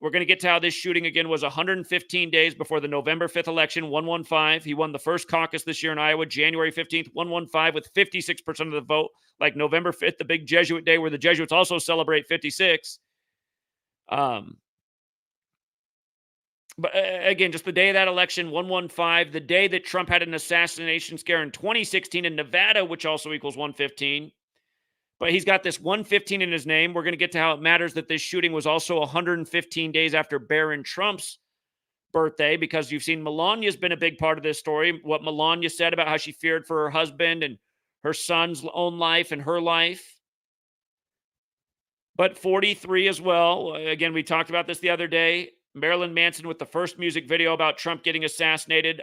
Speaker 1: We're going to get to how this shooting again was 115 days before the November 5th election, 115. He won the first caucus this year in Iowa, January 15th, 115 with 56% of the vote, like November 5th, the big Jesuit day where the Jesuits also celebrate 56. But again, just the day of that election, 115, the day that Trump had an assassination scare in 2016 in Nevada, which also equals 115. But he's got this 115 in his name. We're going to get to how it matters that this shooting was also 115 days after Barron Trump's birthday, because you've seen Melania's been a big part of this story. What Melania said about how she feared for her husband and her son's own life and her life. But 43 as well. Again, we talked about this the other day. Marilyn Manson with the first music video about Trump getting assassinated.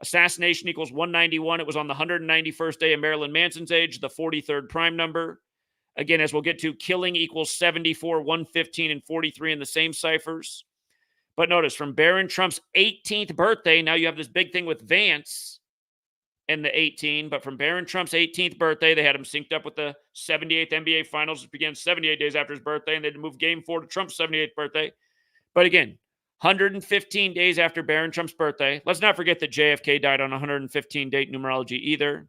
Speaker 1: Assassination equals 191. It was on the 191st day of Marilyn Manson's age, the 43rd prime number. Again, as we'll get to, killing equals 74, 115, and 43 in the same ciphers. But notice, from Barron Trump's 18th birthday, now you have this big thing with Vance and the 18, but from Barron Trump's 18th birthday, they had him synced up with the 78th NBA Finals, which began 78 days after his birthday, and they had to move Game 4 to Trump's 78th birthday. But again, 115 days after Barron Trump's birthday. Let's not forget that JFK died on 115 date numerology either.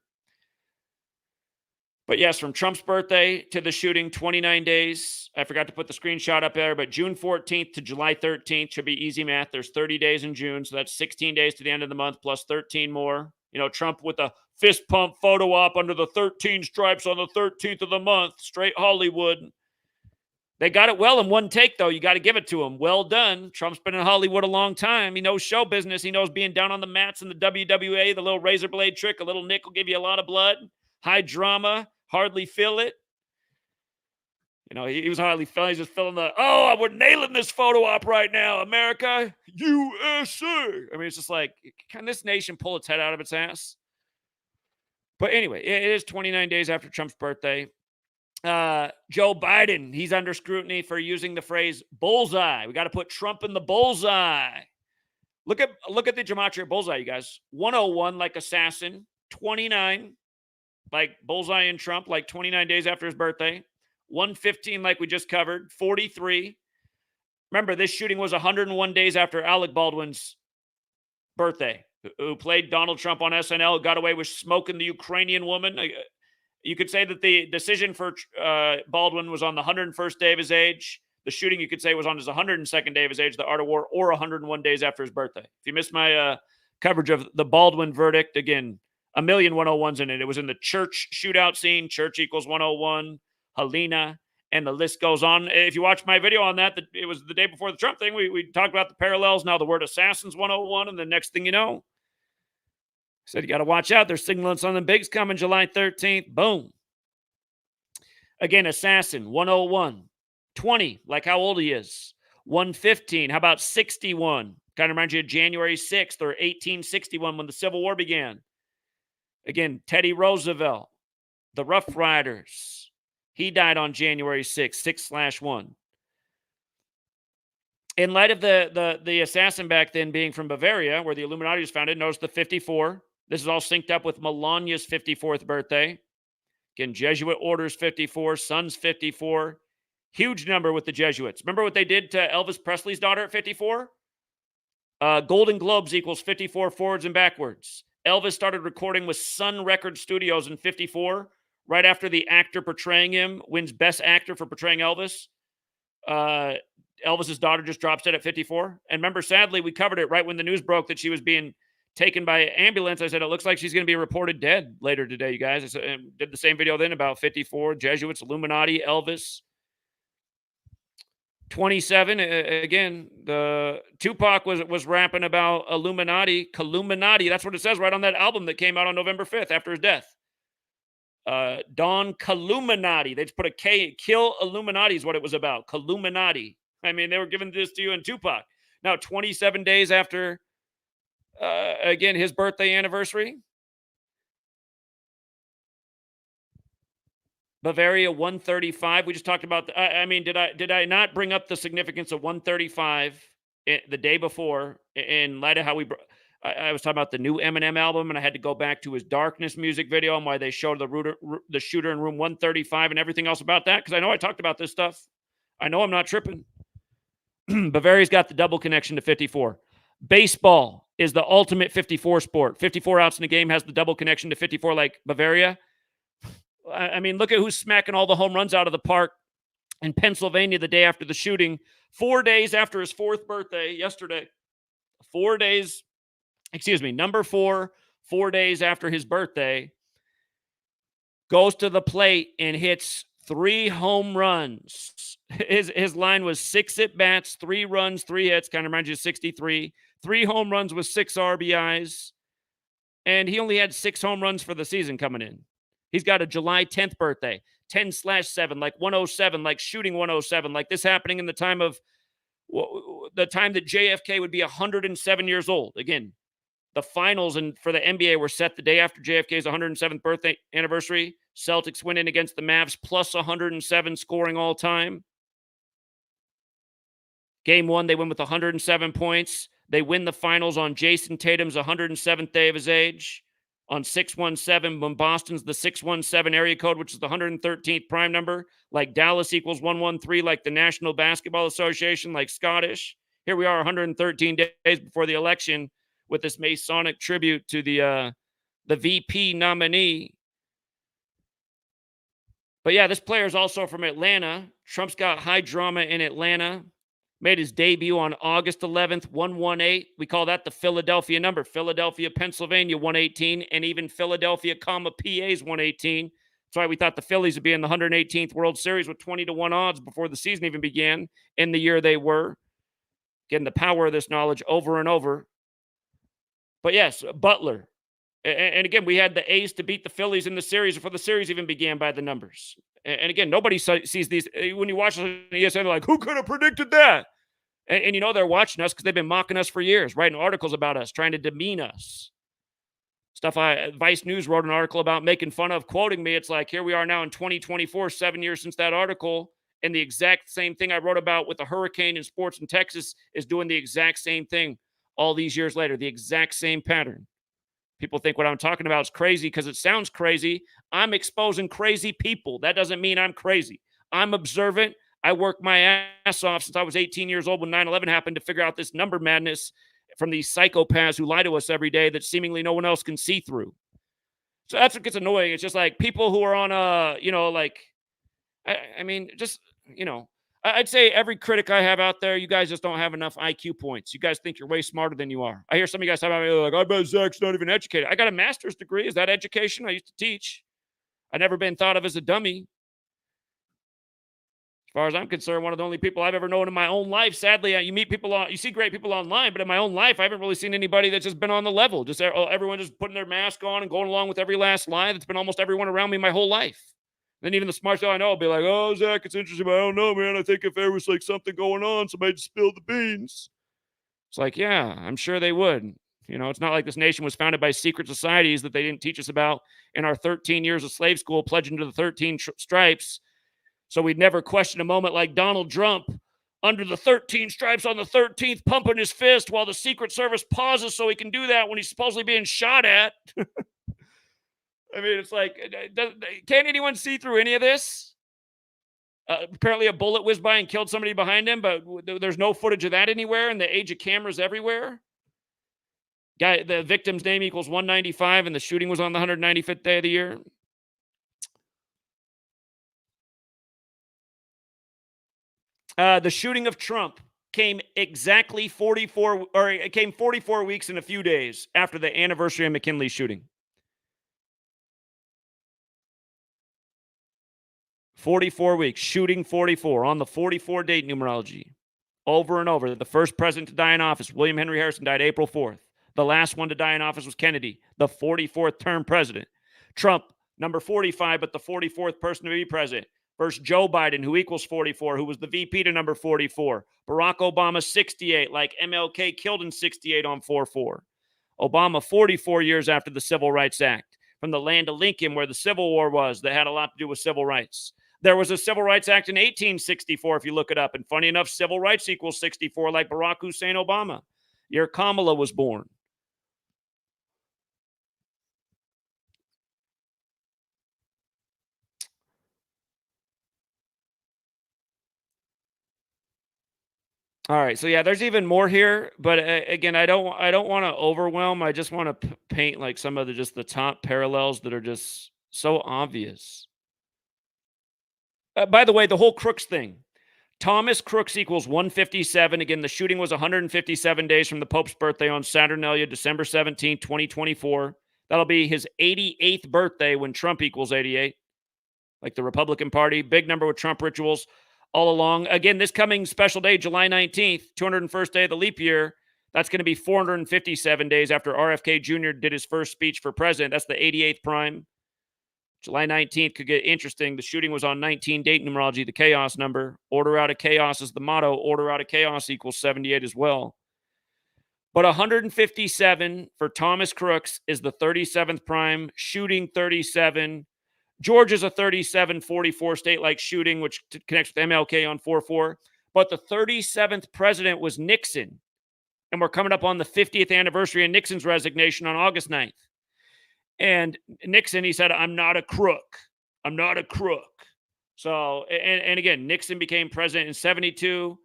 Speaker 1: But yes, from Trump's birthday to the shooting, 29 days. I forgot to put the screenshot up there, but June 14th to July 13th should be easy math. There's 30 days in June, so that's 16 days to the end of the month plus 13 more. You know, Trump with a fist pump photo op under the 13 stripes on the 13th of the month. Straight Hollywood. They got it well in one take, though. You got to give it to him. Well done. Trump's been in Hollywood a long time. He knows show business. He knows being down on the mats in the WWA, the little razor blade trick. A little nick will give you a lot of blood. High drama. Hardly feel it. You know, he was hardly feeling. He's just feeling we're nailing this photo op right now. America, USA. I mean, it's just like, can this nation pull its head out of its ass? But anyway, it is 29 days after Trump's birthday. Joe Biden, he's under scrutiny for using the phrase bullseye. We got to put Trump in the bullseye. Look at the Gematria bullseye, you guys. 101 like assassin, 29 like bullseye in Trump, like 29 days after his birthday, 115 like we just covered, 43. Remember, this shooting was 101 days after Alec Baldwin's birthday, who played Donald Trump on SNL, got away with smoking the Ukrainian woman. You could say that the decision for Baldwin was on the 101st day of his age. The shooting, you could say, was on his 102nd day of his age, the Art of War, or 101 days after his birthday. If you missed my coverage of the Baldwin verdict, again, a million 101s in it. It was in the church shootout scene. Church equals 101, Helena, and the list goes on. If you watch my video on that, it was the day before the Trump thing. We talked about the parallels. Now the word assassin's 101, and the next thing you know, said, you got to watch out. They're signaling something big's coming July 13th. Boom. Again, assassin, 101. 20, like how old he is. 115. How about 61? Kind of reminds you of January 6th or 1861 when the Civil War began. Again, Teddy Roosevelt, the Rough Riders. He died on January 6th, 6/1. In light of the assassin back then being from Bavaria, where the Illuminati was founded, notice the 54. This is all synced up with Melania's 54th birthday. Again, Jesuit orders 54, sons 54. Huge number with the Jesuits. Remember what they did to Elvis Presley's daughter at 54? Golden Globes equals 54 forwards and backwards. Elvis started recording with Sun Record Studios in 54, right after the actor portraying him wins Best Actor for portraying Elvis. Elvis's daughter just drops dead at 54. And remember, sadly, we covered it right when the news broke that she was being taken by ambulance. I said, it looks like she's going to be reported dead later today, you guys. I did the same video then about 54, Jesuits, Illuminati, Elvis. 27, again, the Tupac was rapping about Illuminati, Illuminati. That's what it says right on that album that came out on November 5th after his death. Don Illuminati. They just put a K. Kill Illuminati is what it was about. Illuminati. I mean, they were giving this to you in Tupac. Now, 27 days after, again, his birthday anniversary, Bavaria 135. We just talked about. I mean, did I not bring up the significance of 135 the day before in light of how I was talking about the new Eminem album, and I had to go back to his Darkness music video and why they showed the shooter in room 135 and everything else about that, because I know I talked about this stuff. I know I'm not tripping. Bavaria's got the double connection to 54. Baseball is the ultimate 54 sport. 54 outs in a game has the double connection to 54 like Bavaria. I mean, look at who's smacking all the home runs out of the park in Pennsylvania the day after the shooting. 4 days after his 4th birthday, yesterday. 4 days, number 4, 4 days after his birthday, goes to the plate and hits 3 home runs. His line was 6 at-bats, 3 runs, 3 hits, kind of reminds you of 63. 3 home runs with 6 RBIs. And he only had 6 home runs for the season coming in. He's got a July 10th birthday, 10/7, like 107, like shooting 107, like this happening in the time that JFK would be 107 years old. Again, the finals for the NBA were set the day after JFK's 107th birthday anniversary. Celtics win in against the Mavs, plus 107 scoring all time. Game 1, they win with 107 points. They win the finals on Jason Tatum's 107th day of his age. On 617, when Boston's the 617 area code, which is the 113th prime number, like Dallas equals 113, like the National Basketball Association, like Scottish. Here we are 113 days before the election with this Masonic tribute to the VP nominee. But yeah, this player is also from Atlanta. Trump's got high drama in Atlanta. Made his debut on August 11th, 118. We call that the Philadelphia number. Philadelphia, Pennsylvania, 118. And even Philadelphia, PA's 118. That's why we thought the Phillies would be in the 118th World Series with 20-1 odds before the season even began in the year they were. Getting the power of this knowledge over and over. But yes, Butler. And again, we had the A's to beat the Phillies in the series before the series even began by the numbers. And again, nobody sees these. When you watch on ESPN, they're like, who could have predicted that? And you know they're watching us because they've been mocking us for years, writing articles about us, trying to demean us. Stuff Vice News wrote an article about making fun of, quoting me. It's like, here we are now in 2024, 7 years since that article. And the exact same thing I wrote about with the hurricane in sports in Texas is doing the exact same thing all these years later, the exact same pattern. People think what I'm talking about is crazy because it sounds crazy. I'm exposing crazy people. That doesn't mean I'm crazy. I'm observant. I worked my ass off since I was 18 years old when 9/11 happened to figure out this number madness from these psychopaths who lie to us every day that seemingly no one else can see through. So that's what gets annoying. It's just like people who are on I'd say every critic I have out there, you guys just don't have enough IQ points. You guys think you're way smarter than you are. I hear some of you guys talking about me like, I bet Zach's not even educated. I got a master's degree. Is that education? I used to teach. I've never been thought of as a dummy. As far as I'm concerned, one of the only people I've ever known in my own life. Sadly, you see great people online, but in my own life, I haven't really seen anybody that's just been on the level. Just everyone just putting their mask on and going along with every last lie. That's been almost everyone around me my whole life. Then even the smart guy I know will be like, oh, Zach, it's interesting, but I don't know, man. I think if there was like something going on, somebody just spilled the beans. It's like, yeah, I'm sure they would. You know, it's not like this nation was founded by secret societies that they didn't teach us about in our 13 years of slave school, pledging to the 13 stripes. So we'd never question a moment like Donald Trump under the 13 stripes on the 13th, pumping his fist while the Secret Service pauses so he can do that when he's supposedly being shot at. I mean, it's like, can't anyone see through any of this? Apparently, a bullet whizzed by and killed somebody behind him, but there's no footage of that anywhere. In the age of cameras everywhere, the victim's name equals 195, and the shooting was on the 195th day of the year. The shooting of Trump came exactly 44 weeks and a few days after the anniversary of McKinley's shooting. 44 weeks, shooting 44 on the 44 date numerology. Over and over. The first president to die in office, William Henry Harrison, died April 4th. The last one to die in office was Kennedy, the 44th term president. Trump, number 45, but the 44th person to be president. Versus Joe Biden, who equals 44, who was the VP to number 44. Barack Obama, 68, like MLK killed in 68 on 4-4. Obama, 44 years after the Civil Rights Act, from the land of Lincoln, where the Civil War was, that had a lot to do with civil rights. There was a Civil Rights Act in 1864, if you look it up. And funny enough, civil rights equals 64, like Barack Hussein Obama. Year Kamala was born. All right, so yeah, there's even more here, but again, I don't want to overwhelm. I just want to paint like some of the top parallels that are just so obvious. By the way, the whole Crooks thing. Thomas Crooks equals 157. Again, the shooting was 157 days from the Pope's birthday on Saturnalia, December 17, 2024. That'll be his 88th birthday when Trump equals 88, like the Republican Party. Big number with Trump rituals all along. Again, this coming special day, July 19th, 201st day of the leap year, that's going to be 457 days after RFK Jr. did his first speech for president. That's the 88th prime. July 19th could get interesting. The shooting was on 19 date numerology, the chaos number. Order out of chaos is the motto. Order out of chaos equals 78 as well. But 157 for Thomas Crooks is the 37th prime, shooting 37. Georgia's a 37-44 state-like shooting, which connects with MLK on 4-4. But the 37th president was Nixon. And we're coming up on the 50th anniversary of Nixon's resignation on August 9th. And Nixon, he said, I'm not a crook. I'm not a crook. So, and again, Nixon became president in 72,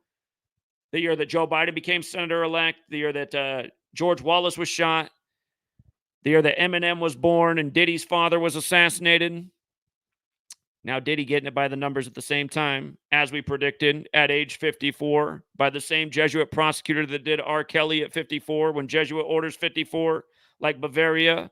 Speaker 1: the year that Joe Biden became senator-elect, the year that George Wallace was shot, the year that Eminem was born and Diddy's father was assassinated. Now Diddy getting it by the numbers at the same time, as we predicted, at age 54, by the same Jesuit prosecutor that did R. Kelly at 54, when Jesuit orders 54, like Bavaria.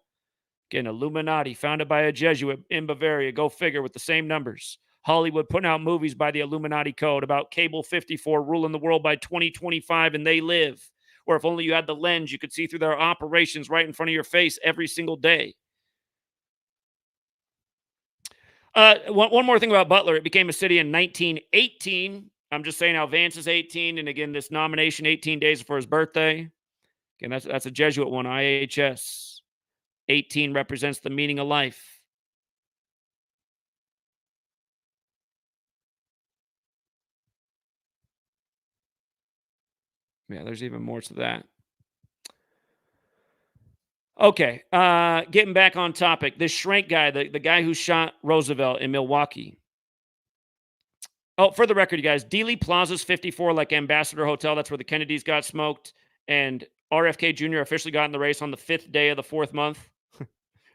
Speaker 1: Again, Illuminati, founded by a Jesuit in Bavaria. Go figure, with the same numbers. Hollywood putting out movies by the Illuminati code about Cable 54 ruling the world by 2025, and they live. Or if only you had the lens, you could see through their operations right in front of your face every single day. One more thing about Butler. It became a city in 1918. I'm just saying how Vance is 18. And again, this nomination 18 days before his birthday. Again, that's a Jesuit one, IHS. 18 represents the meaning of life. Yeah, there's even more to that. Okay, getting back on topic. This Schrank guy, the guy who shot Roosevelt in Milwaukee. Oh, for the record, you guys, Dealey Plaza's 54, like Ambassador Hotel. That's where the Kennedys got smoked. And RFK Jr. officially got in the race on the 5th day of the 4th month.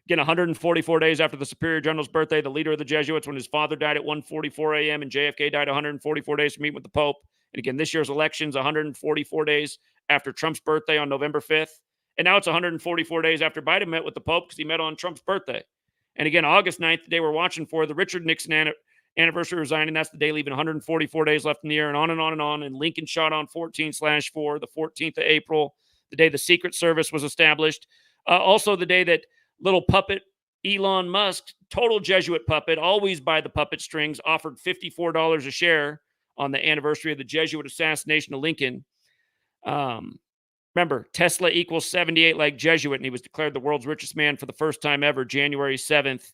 Speaker 1: Again, 144 days after the Superior General's birthday, the leader of the Jesuits, when his father died at 1:44 a.m. and JFK died 144 days from meeting with the Pope. And again, this year's election's 144 days after Trump's birthday on November 5th. And now it's 144 days after Biden met with the Pope, because he met on Trump's birthday. And again, August 9th, the day we're watching for, the Richard Nixon anniversary resigning. That's the day, leaving 144 days left in the year, and on and on and on. And Lincoln shot on 14/4, the 14th of April, the day the Secret Service was established. Also the day that little puppet Elon Musk, total Jesuit puppet, always by the puppet strings, offered $54 a share on the anniversary of the Jesuit assassination of Lincoln. Remember, Tesla equals 78 like Jesuit, and he was declared the world's richest man for the first time ever, January 7th,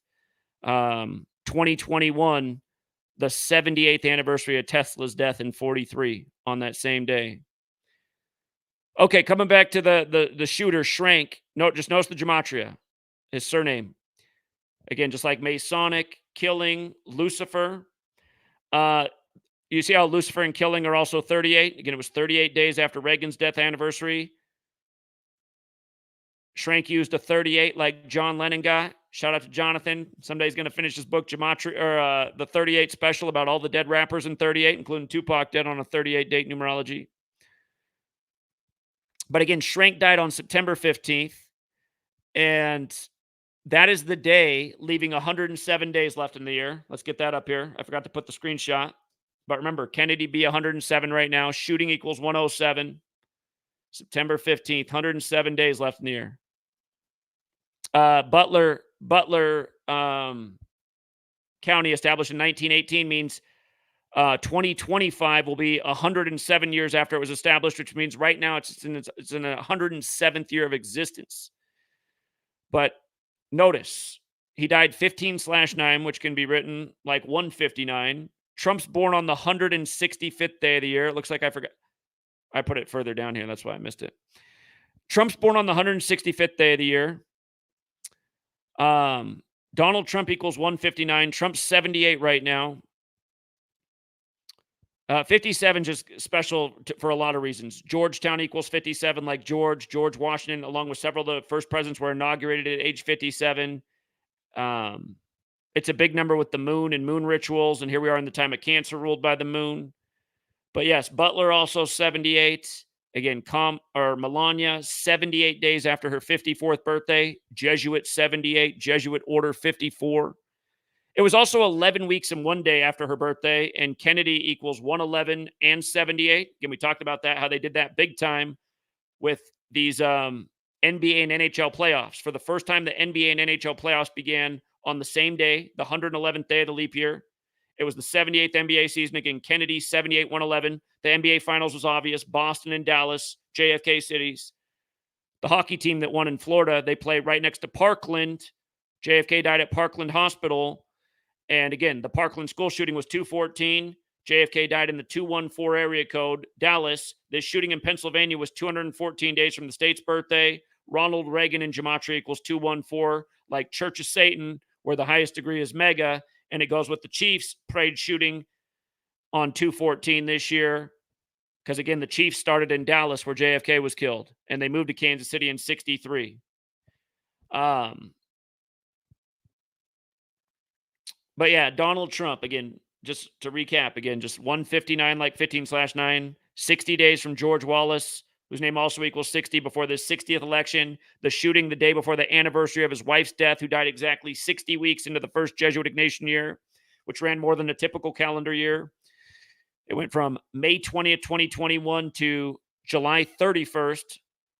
Speaker 1: 2021. the 78th anniversary of Tesla's death in 43 on that same day. Okay, coming back to the shooter, Shrank. No, just notice the gematria, his surname. Again, just like Masonic, Killing, Lucifer. You see how Lucifer and Killing are also 38? Again, it was 38 days after Reagan's death anniversary. Shrank used a 38 like John Lennon got. Shout out to Jonathan. Someday he's going to finish his book, Gematria, or the 38 special about all the dead rappers in 38, including Tupac dead on a 38 date numerology. But again, Shrank died on September 15th. And that is the day, leaving 107 days left in the year. Let's get that up here. I forgot to put the screenshot. But remember, Kennedy be 107 right now. Shooting equals 107. September 15th, 107 days left in the year. Butler County, established in 1918, means 2025 will be 107 years after it was established, which means right now it's in a 107th year of existence. But notice, he died 15/9, which can be written like 159. Trump's born on the 165th day of the year. It looks like I forgot. I put it further down here. That's why I missed it. Trump's born on the 165th day of the year. Donald Trump equals 159. Trump's 78 right now. 57 just special for a lot of reasons. Georgetown equals 57, like George Washington, along with several of the first presidents, were inaugurated at age 57. It's a big number with the moon and moon rituals, and here we are in the time of Cancer, ruled by the moon. But yes, Butler also 78. Again, Melania, 78 days after her 54th birthday. Jesuit 78, Jesuit Order 54. It was also 11 weeks and 1 day after her birthday, and Kennedy equals 111 and 78. Again, we talked about that, how they did that big time with these NBA and NHL playoffs. For the first time, the NBA and NHL playoffs began on the same day, the 111th day of the leap year. It was the 78th NBA season. Again, Kennedy, 78, 111. The NBA Finals was obvious. Boston and Dallas, JFK cities. The hockey team that won in Florida, they played right next to Parkland. JFK died at Parkland Hospital. And again, the Parkland school shooting was 214. JFK died in the 214 area code. Dallas, this shooting in Pennsylvania was 214 days from the state's birthday. Ronald Reagan in Gematria equals 214, like Church of Satan, where the highest degree is mega. And it goes with the Chiefs parade shooting on 214 this year. Because again, the Chiefs started in Dallas where JFK was killed. And they moved to Kansas City in 63. But yeah, Donald Trump, again, just to recap, again, just 159 like 15/9, 60 days from George Wallace, whose name also equals 60, before the 60th election, the shooting the day before the anniversary of his wife's death, who died exactly 60 weeks into the first Jesuit Ignatian year, which ran more than a typical calendar year. It went from May 20th, 2021 to July 31st,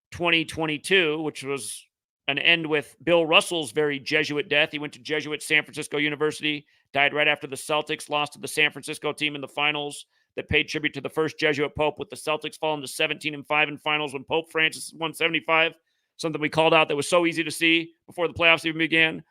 Speaker 1: 2022, which was an end with Bill Russell's very Jesuit death. He went to Jesuit San Francisco University, died right after the Celtics lost to the San Francisco team in the finals that paid tribute to the first Jesuit Pope, with the Celtics falling to 17-5 in finals when Pope Francis won 75. Something we called out that was so easy to see before the playoffs even began,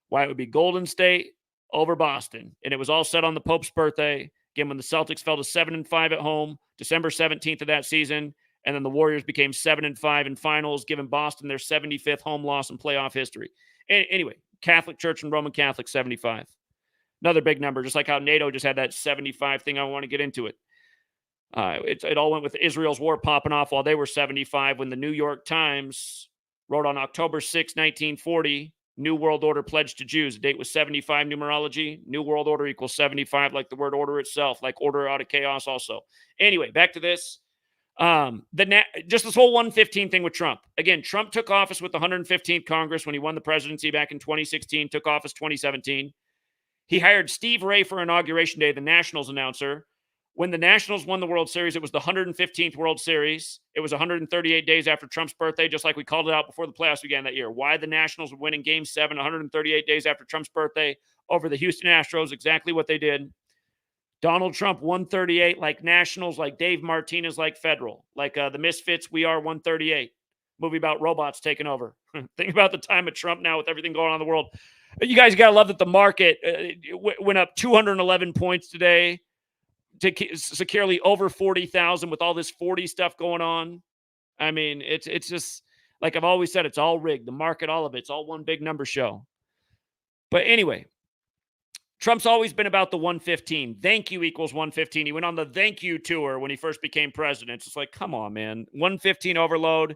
Speaker 1: why it would be Golden State over Boston. And it was all set on the Pope's birthday. Again, when the Celtics fell to 7-5 at home, December 17th of that season. And then the Warriors became 7-5 in finals, giving Boston their 75th home loss in playoff history. Anyway, Catholic Church and Roman Catholic, 75. Another big number, just like how NATO just had that 75 thing. I want to get into it. It all went with Israel's war popping off while they were 75, when the New York Times wrote on October 6, 1940, New World Order pledged to Jews. The date was 75 numerology. New World Order equals 75, like the word order itself, like order out of chaos also. Anyway, back to this. Just this whole 115 thing with Trump. Again, Trump took office with the 115th Congress when he won the presidency back in 2016, took office 2017. He hired Steve Ray for Inauguration Day, the Nationals announcer. When the Nationals won the World Series, it was the 115th World Series. It was 138 days after Trump's birthday, just like we called it out before the playoffs began that year. Why the Nationals would win in Game 7, 138 days after Trump's birthday over the Houston Astros, exactly what they did. Donald Trump, 138, like Nationals, like Dave Martinez, like Federal, like the Misfits, We Are 138. Movie about robots taking over. Think about the time of Trump now with everything going on in the world. You guys got to love that the market went up 211 points today to securely over 40,000 with all this 40 stuff going on. I mean, it's just like I've always said, it's all rigged. The market, all of it, it's all one big number show. But anyway, Trump's always been about the 115. Thank you equals 115. He went on the thank you tour when he first became president. It's like, come on, man. 115 overload.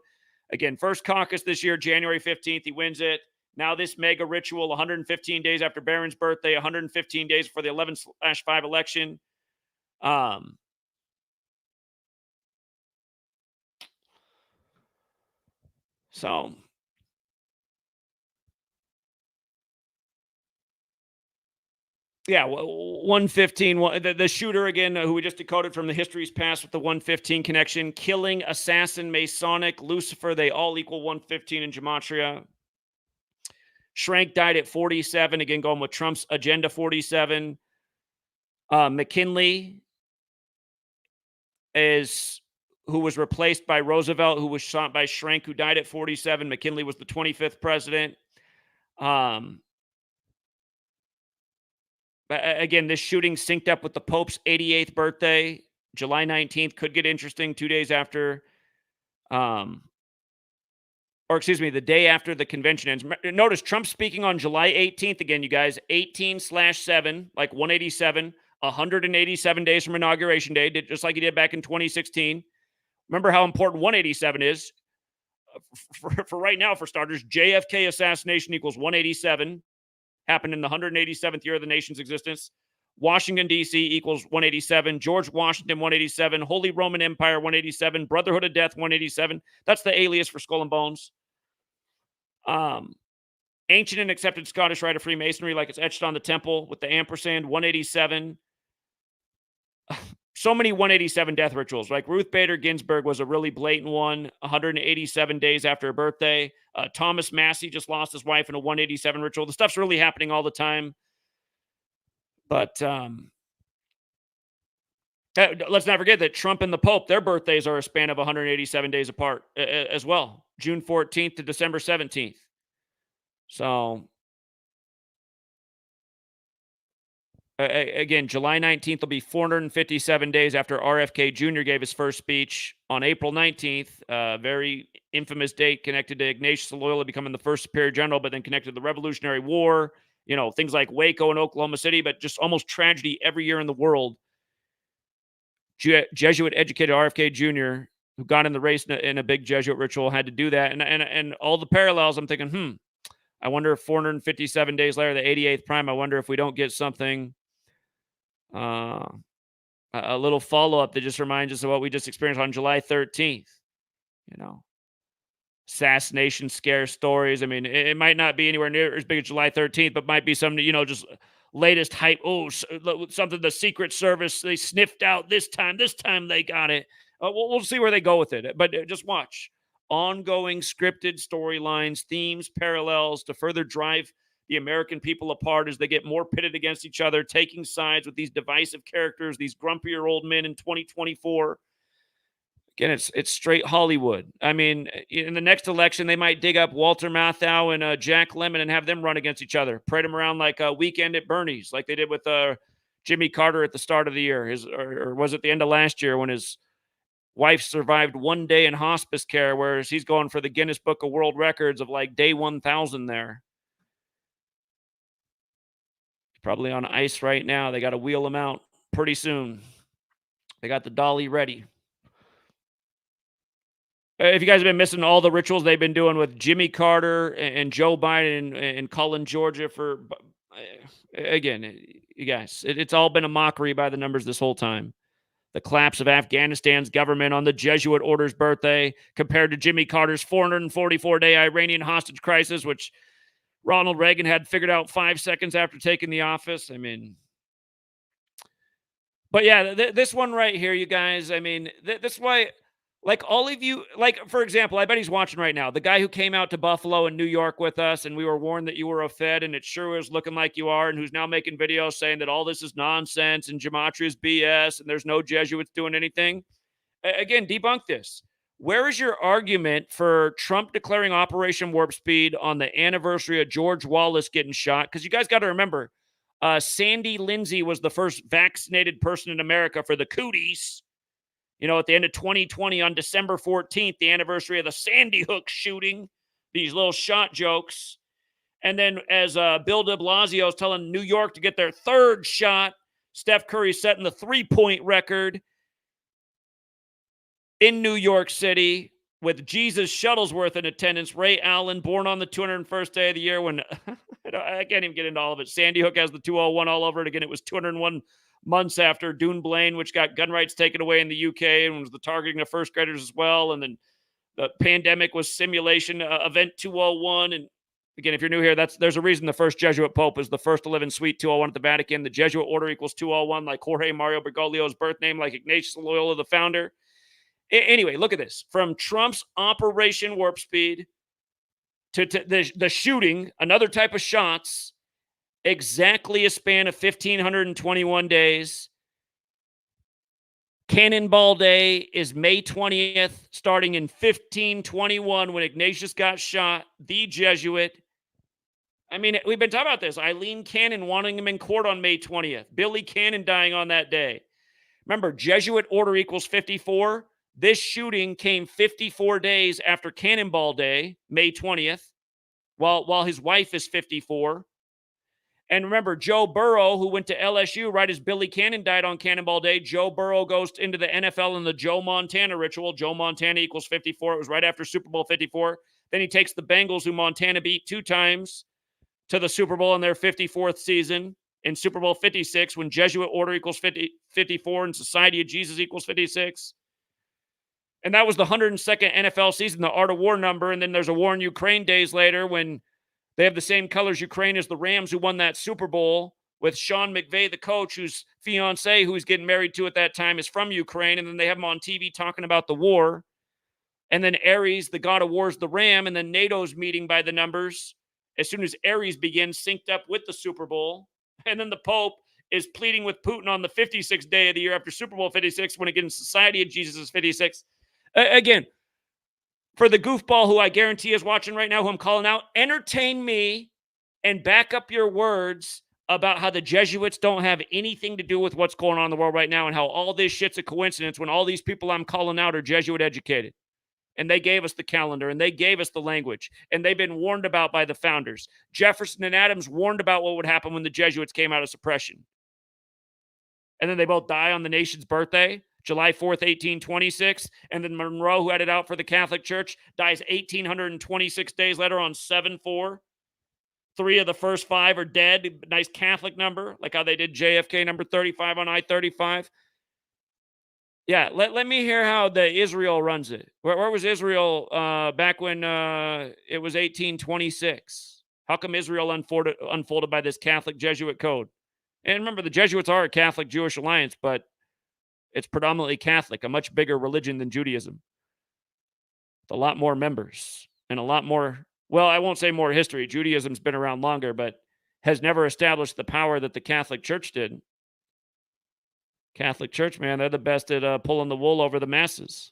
Speaker 1: Again, first caucus this year, January 15th. He wins it. Now this mega ritual, 115 days after Barron's birthday, 115 days for the 11/5 election. So yeah, 115. The shooter again, who we just decoded from the history's past with the 115 connection, killing, assassin, Masonic, Lucifer, they all equal 115 in Gematria. Schrank died at 47, again going with Trump's agenda 47. McKinley who was replaced by Roosevelt, who was shot by Schrank, who died at 47. McKinley was the 25th president. Again, this shooting synced up with the Pope's 88th birthday. July 19th could get interesting 2 days after, or excuse me, the day after the convention ends. Notice Trump speaking on July 18th again, you guys, 18/7, like 187, 187 days from Inauguration Day, just like he did back in 2016. Remember how important 187 is. For right now, for starters, JFK assassination equals 187. Happened in the 187th year of the nation's existence. Washington, D.C. equals 187. George Washington, 187. Holy Roman Empire, 187. Brotherhood of Death, 187. That's the alias for Skull and Bones. Ancient and accepted Scottish rite of Freemasonry, like it's etched on the temple with the ampersand, 187. So many 187 death rituals. Like Ruth Bader Ginsburg was a really blatant one, 187 days after her birthday. Thomas Massey just lost his wife in a 187 ritual. The stuff's really happening all the time. But let's not forget that Trump and the Pope, their birthdays are a span of 187 days apart as well. June 14th to December 17th. So again, July 19th will be 457 days after RFK Jr. gave his first speech. On April 19th, a very infamous date connected to Ignatius Loyola becoming the first superior general, but then connected to the Revolutionary War, you know, things like Waco and Oklahoma City, but just almost tragedy every year in the world. Jesuit educated RFK Jr., who got in the race in a big Jesuit ritual, had to do that. And all the parallels, I'm thinking, I wonder if 457 days later, the 88th prime, I wonder if we don't get something, a little follow-up that just reminds us of what we just experienced on July 13th. You know, assassination scare stories. I mean, it might not be anywhere near as big as July 13th, but might be some, you know, just latest hype. Oh, something the Secret Service, they sniffed out this time. This time they got it. We'll see where they go with it. But just watch. Ongoing scripted storylines, themes, parallels to further drive the American people apart as they get more pitted against each other, taking sides with these divisive characters, these grumpier old men in 2024. Again, it's straight Hollywood. I mean, in the next election, they might dig up Walter Matthau and Jack Lemmon and have them run against each other, parade them around like a Weekend at Bernie's, like they did with Jimmy Carter at the start of the year, or was it the end of last year when his wife survived 1 day in hospice care, whereas he's going for the Guinness Book of World Records of like day 1,000 there. He's probably on ice right now. They got to wheel him out pretty soon. They got the dolly ready. If you guys have been missing all the rituals they've been doing with Jimmy Carter and Joe Biden and Cullen, Georgia, for again, you guys, it's all been a mockery by the numbers this whole time. The collapse of Afghanistan's government on the Jesuit order's birthday compared to Jimmy Carter's 444-day Iranian hostage crisis, which Ronald Reagan had figured out 5 seconds after taking the office. I mean, but yeah, this one right here, you guys, I mean, this is why, like all of you, like, for example, I bet he's watching right now. The guy who came out to Buffalo and New York with us, and we were warned that you were a Fed, and it sure is looking like you are, and who's now making videos saying that all this is nonsense and Gematria is BS, and there's no Jesuits doing anything. Again, debunk this. Where is your argument for Trump declaring Operation Warp Speed on the anniversary of George Wallace getting shot? Because you guys got to remember, Sandy Lindsay was the first vaccinated person in America for the cooties. You know, at the end of 2020 on December 14th, the anniversary of the Sandy Hook shooting, these little shot jokes. And then as Bill de Blasio is telling New York to get their third shot, Steph Curry setting the three-point record in New York City with Jesus Shuttlesworth in attendance. Ray Allen, born on the 201st day of the year when, I can't even get into all of it. Sandy Hook has the 201 all over it again. It was 201 months after Dune Blaine, which got gun rights taken away in the UK and was the targeting of first graders as well. And then the pandemic was simulation event 201. And again, if you're new here, there's a reason the first Jesuit Pope is the first to live in Suite 201 at the Vatican. The Jesuit order equals 201, like Jorge Mario Bergoglio's birth name, like Ignatius Loyola, the founder. Anyway, look at this. From Trump's Operation Warp Speed to the shooting, another type of shots, exactly a span of 1,521 days. Cannonball Day is May 20th, starting in 1521 when Ignatius got shot, the Jesuit. I mean, we've been talking about this. Eileen Cannon wanting him in court on May 20th. Billy Cannon dying on that day. Remember, Jesuit order equals 54. This shooting came 54 days after Cannonball Day, May 20th, while his wife is 54. And remember, Joe Burrow, who went to LSU right as Billy Cannon died on Cannonball Day, Joe Burrow goes into the NFL in the Joe Montana ritual. Joe Montana equals 54. It was right after Super Bowl 54. Then he takes the Bengals, who Montana beat 2 times, to the Super Bowl in their 54th season. In Super Bowl 56, when Jesuit order equals 54 and Society of Jesus equals 56. And that was the 102nd NFL season, the Art of War number. And then there's a war in Ukraine days later when they have the same colors Ukraine as the Rams, who won that Super Bowl, with Sean McVay, the coach, whose fiance, who he's getting married to at that time, is from Ukraine. And then they have him on TV talking about the war. And then Ares, the god of war, is the ram. And then NATO's meeting by the numbers as soon as Ares begins, synced up with the Super Bowl. And then the Pope is pleading with Putin on the 56th day of the year after Super Bowl 56, when again, Society of Jesus is 56. Again, for the goofball who I guarantee is watching right now, who I'm calling out, entertain me and back up your words about how the Jesuits don't have anything to do with what's going on in the world right now and how all this shit's a coincidence when all these people I'm calling out are Jesuit educated. And they gave us the calendar, and they gave us the language, and they've been warned about by the founders. Jefferson and Adams warned about what would happen when the Jesuits came out of suppression. And then they both die on the nation's birthday, July 4th, 1826. And then Monroe, who had it out for the Catholic Church, dies 1,826 days later on 7/4. 3 of the first 5 are dead. Nice Catholic number, like how they did JFK number 35 on I-35. Yeah, let me hear how the Israel runs it. Where was Israel back when it was 1826? How come Israel unfolded by this Catholic Jesuit code? And remember, the Jesuits are a Catholic Jewish alliance, but it's predominantly Catholic, a much bigger religion than Judaism. With a lot more members and a lot more, well, I won't say more history. Judaism's been around longer, but has never established the power that the Catholic Church did. Catholic Church, man, they're the best at pulling the wool over the masses.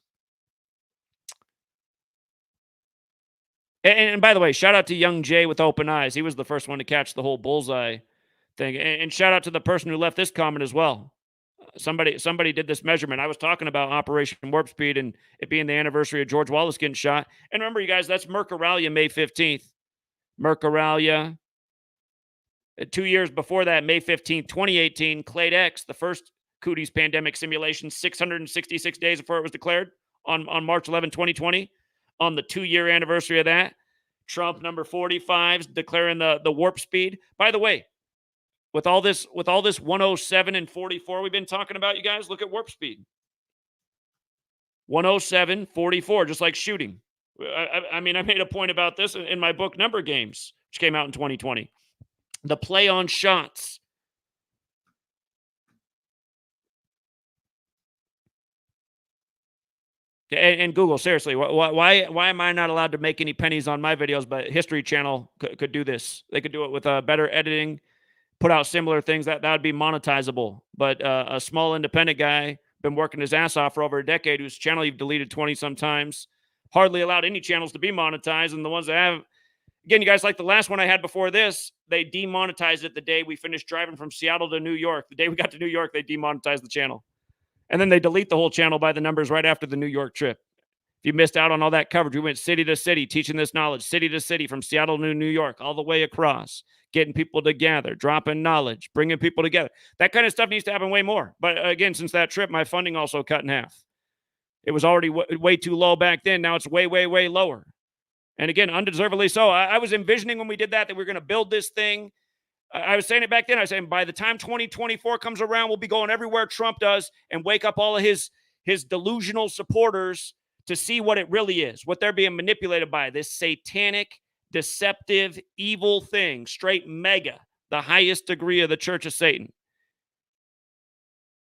Speaker 1: And by the way, shout out to young Jay with open eyes. He was the first one to catch the whole bullseye thing. And shout out to the person who left this comment as well. Somebody did this measurement. I was talking about Operation Warp Speed and it being the anniversary of George Wallace getting shot. And remember, you guys, that's Mercuralia, May 15th. Mercuralia. 2 years before that, May 15th, 2018, Clade X, the first Cooties pandemic simulation, 666 days before it was declared on March 11, 2020, on the 2-year anniversary of that. Trump number 45 declaring the warp speed. By the way, with all this 107 and 44 we've been talking about, you guys, look at warp speed. 107, 44, just like shooting. I mean, I made a point about this in my book, Number Games, which came out in 2020. The play on shots. And Google, seriously, why am I not allowed to make any pennies on my videos, but History Channel could do this? They could do it with better editing, put out similar things. That would be monetizable. But a small independent guy been working his ass off for over a decade, whose channel you've deleted 20 sometimes, hardly allowed any channels to be monetized. And the ones that have, again, you guys, like the last one I had before this, they demonetized it the day we finished driving from Seattle to New York. The day we got to New York, they demonetized the channel. And then they delete the whole channel by the numbers right after the New York trip. If you missed out on all that coverage, we went city to city teaching this knowledge, city to city, from Seattle to New York, all the way across, getting people together, dropping knowledge, bringing people together. That kind of stuff needs to happen way more. But again, since that trip, my funding also cut in half. It was already way too low back then. Now it's way, way, way lower. And again, undeservedly so. I was envisioning when we did that we were going to build this thing. I was saying it back then. I was saying by the time 2024 comes around, we'll be going everywhere Trump does and wake up all of his delusional supporters to see what it really is, what they're being manipulated by, this satanic, deceptive, evil thing, straight mega, the highest degree of the Church of Satan.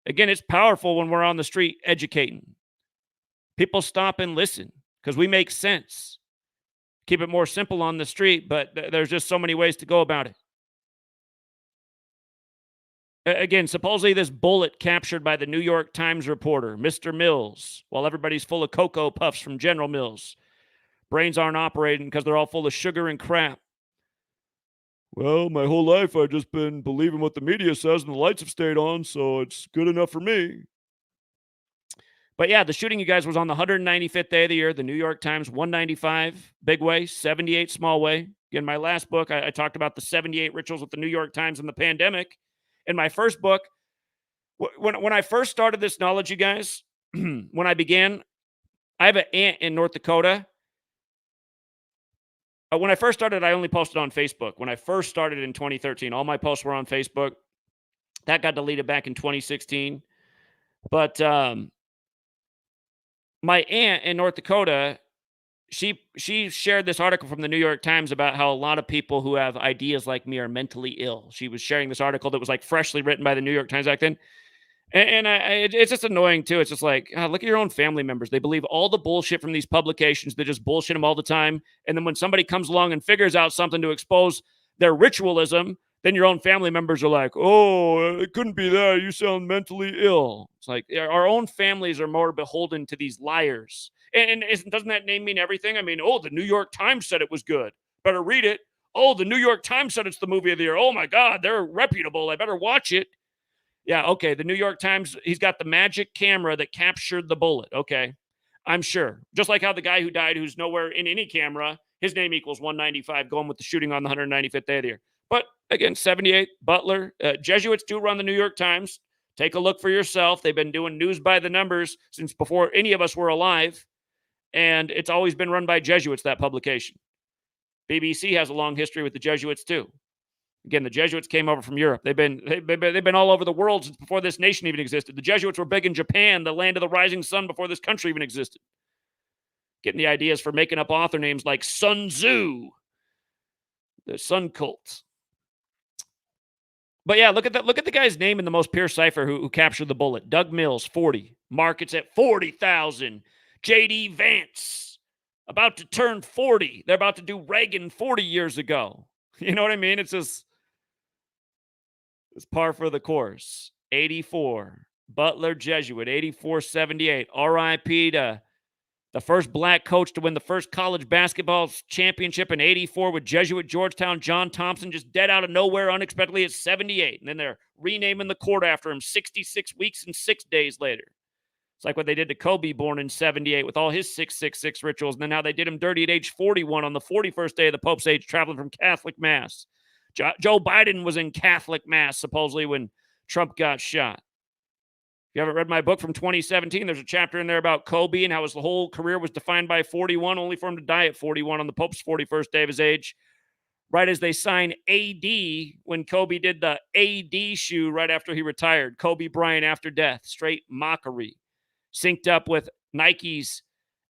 Speaker 1: Again, it's powerful when we're on the street educating. People stop and listen because we make sense. Keep it more simple on the street, but there's just so many ways to go about it. Again, supposedly this bullet captured by the New York Times reporter, Mr. Mills, while everybody's full of Cocoa Puffs from General Mills. Brains aren't operating because they're all full of sugar and crap. Well, my whole life I've just been believing what the media says and the lights have stayed on, so it's good enough for me. But yeah, the shooting, you guys, was on the 195th day of the year. The New York Times, 195 big way, 78 small way. In my last book, I talked about the 78 rituals with the New York Times and the pandemic. In my first book, when I first started this knowledge, you guys, when I began, I have an aunt in North Dakota. When I first started, I only posted on Facebook. When I first started in 2013, all my posts were on Facebook. That got deleted back in 2016. But my aunt in North Dakota, she shared this article from the New York Times about how a lot of people who have ideas like me are mentally ill. She was sharing this article that was like freshly written by the New York Times back then. And it's just annoying too. It's just like, look at your own family members. They believe all the bullshit from these publications. They just bullshit them all the time. And then when somebody comes along and figures out something to expose their ritualism, then your own family members are like, oh, it couldn't be that. You sound mentally ill. It's like our own families are more beholden to these liars. And doesn't that name mean everything? I mean, oh, the New York Times said it was good. Better read it. Oh, the New York Times said it's the movie of the year. Oh, my God, they're reputable. I better watch it. Yeah, okay, the New York Times, he's got the magic camera that captured the bullet. Okay, I'm sure. Just like how the guy who died, who's nowhere in any camera, his name equals 195, going with the shooting on the 195th day of the year. But again, 78, Butler. Jesuits do run the New York Times. Take a look for yourself. They've been doing news by the numbers since before any of us were alive. And it's always been run by Jesuits, that publication. BBC has a long history with the Jesuits too. Again, the Jesuits came over from Europe. They've been all over the world since before this nation even existed. The Jesuits were big in Japan, the land of the rising sun, before this country even existed. Getting the ideas for making up author names like Sun Tzu, the Sun Cult. But yeah, look at that. Look at the guy's name in the most pure cipher who captured the bullet. Doug Mills, 40. Markets at 40,000. JD Vance, about to turn 40. They're about to do Reagan 40 years ago. You know what I mean? It's just, it's par for the course. 84. Butler Jesuit, 84-78. RIP to the first black coach to win the first college basketball championship in 84 with Jesuit Georgetown John Thompson, just dead out of nowhere unexpectedly at 78. And then they're renaming the court after him 66 weeks and 6 days later. It's like what they did to Kobe, born in 78, with all his 666 rituals, and then how they did him dirty at age 41 on the 41st day of the Pope's age, traveling from Catholic Mass. Joe Biden was in Catholic Mass, supposedly, when Trump got shot. If you haven't read my book from 2017, there's a chapter in there about Kobe and how his whole career was defined by 41, only for him to die at 41 on the Pope's 41st day of his age. Right as they signed AD, when Kobe did the AD shoe right after he retired. Kobe Bryant after death. Straight mockery. Synced up with Nike's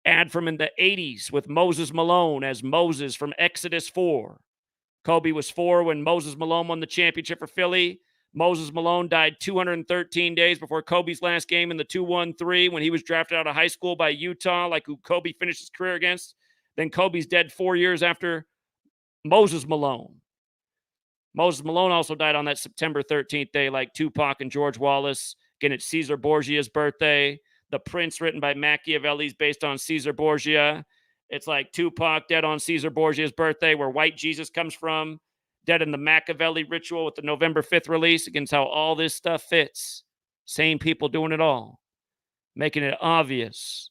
Speaker 1: ad from in the 80s with Moses Malone as Moses from Exodus 4. Kobe was 4 when Moses Malone won the championship for Philly. Moses Malone died 213 days before Kobe's last game in the 2-1-3 when he was drafted out of high school by Utah, like who Kobe finished his career against. Then Kobe's dead 4 years after Moses Malone. Moses Malone also died on that September 13th day, like Tupac and George Wallace. Again, it's Caesar Borgia's birthday. The Prince, written by Machiavelli, is based on Caesar Borgia. It's like Tupac, dead on Caesar Borgia's birthday, where White Jesus comes from. Dead in the Machiavelli ritual with the November 5th release. Against how all this stuff fits. Same people doing it all. Making it obvious.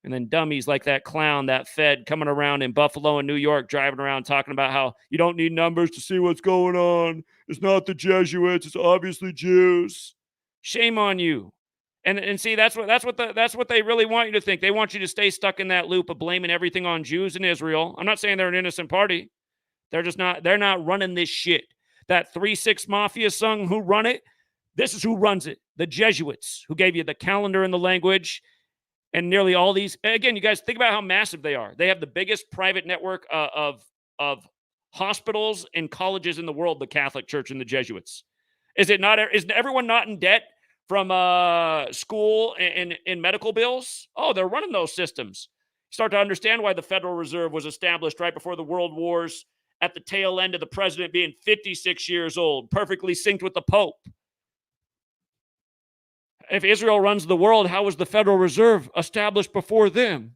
Speaker 1: And then dummies like that clown, that Fed, coming around in Buffalo and New York, driving around talking about how you don't need numbers to see what's going on. It's not the Jesuits. It's obviously Jews. Shame on you. And see, that's what they really want you to think. They want you to stay stuck in that loop of blaming everything on Jews and Israel. I'm not saying they're an innocent party. They're not running this shit. That 3-6 Mafia song, who run it? This is who runs it. The Jesuits, who gave you the calendar and the language. And nearly all these, again, you guys think about how massive they are. They have the biggest private network of hospitals and colleges in the world, the Catholic Church and the Jesuits. Is everyone not in debt from school and medical bills? Oh, they're running those systems. Start to understand why the Federal Reserve was established right before the World Wars, at the tail end of the president being 56 years old, perfectly synced with the Pope. If Israel runs the world, how was the Federal Reserve established before them?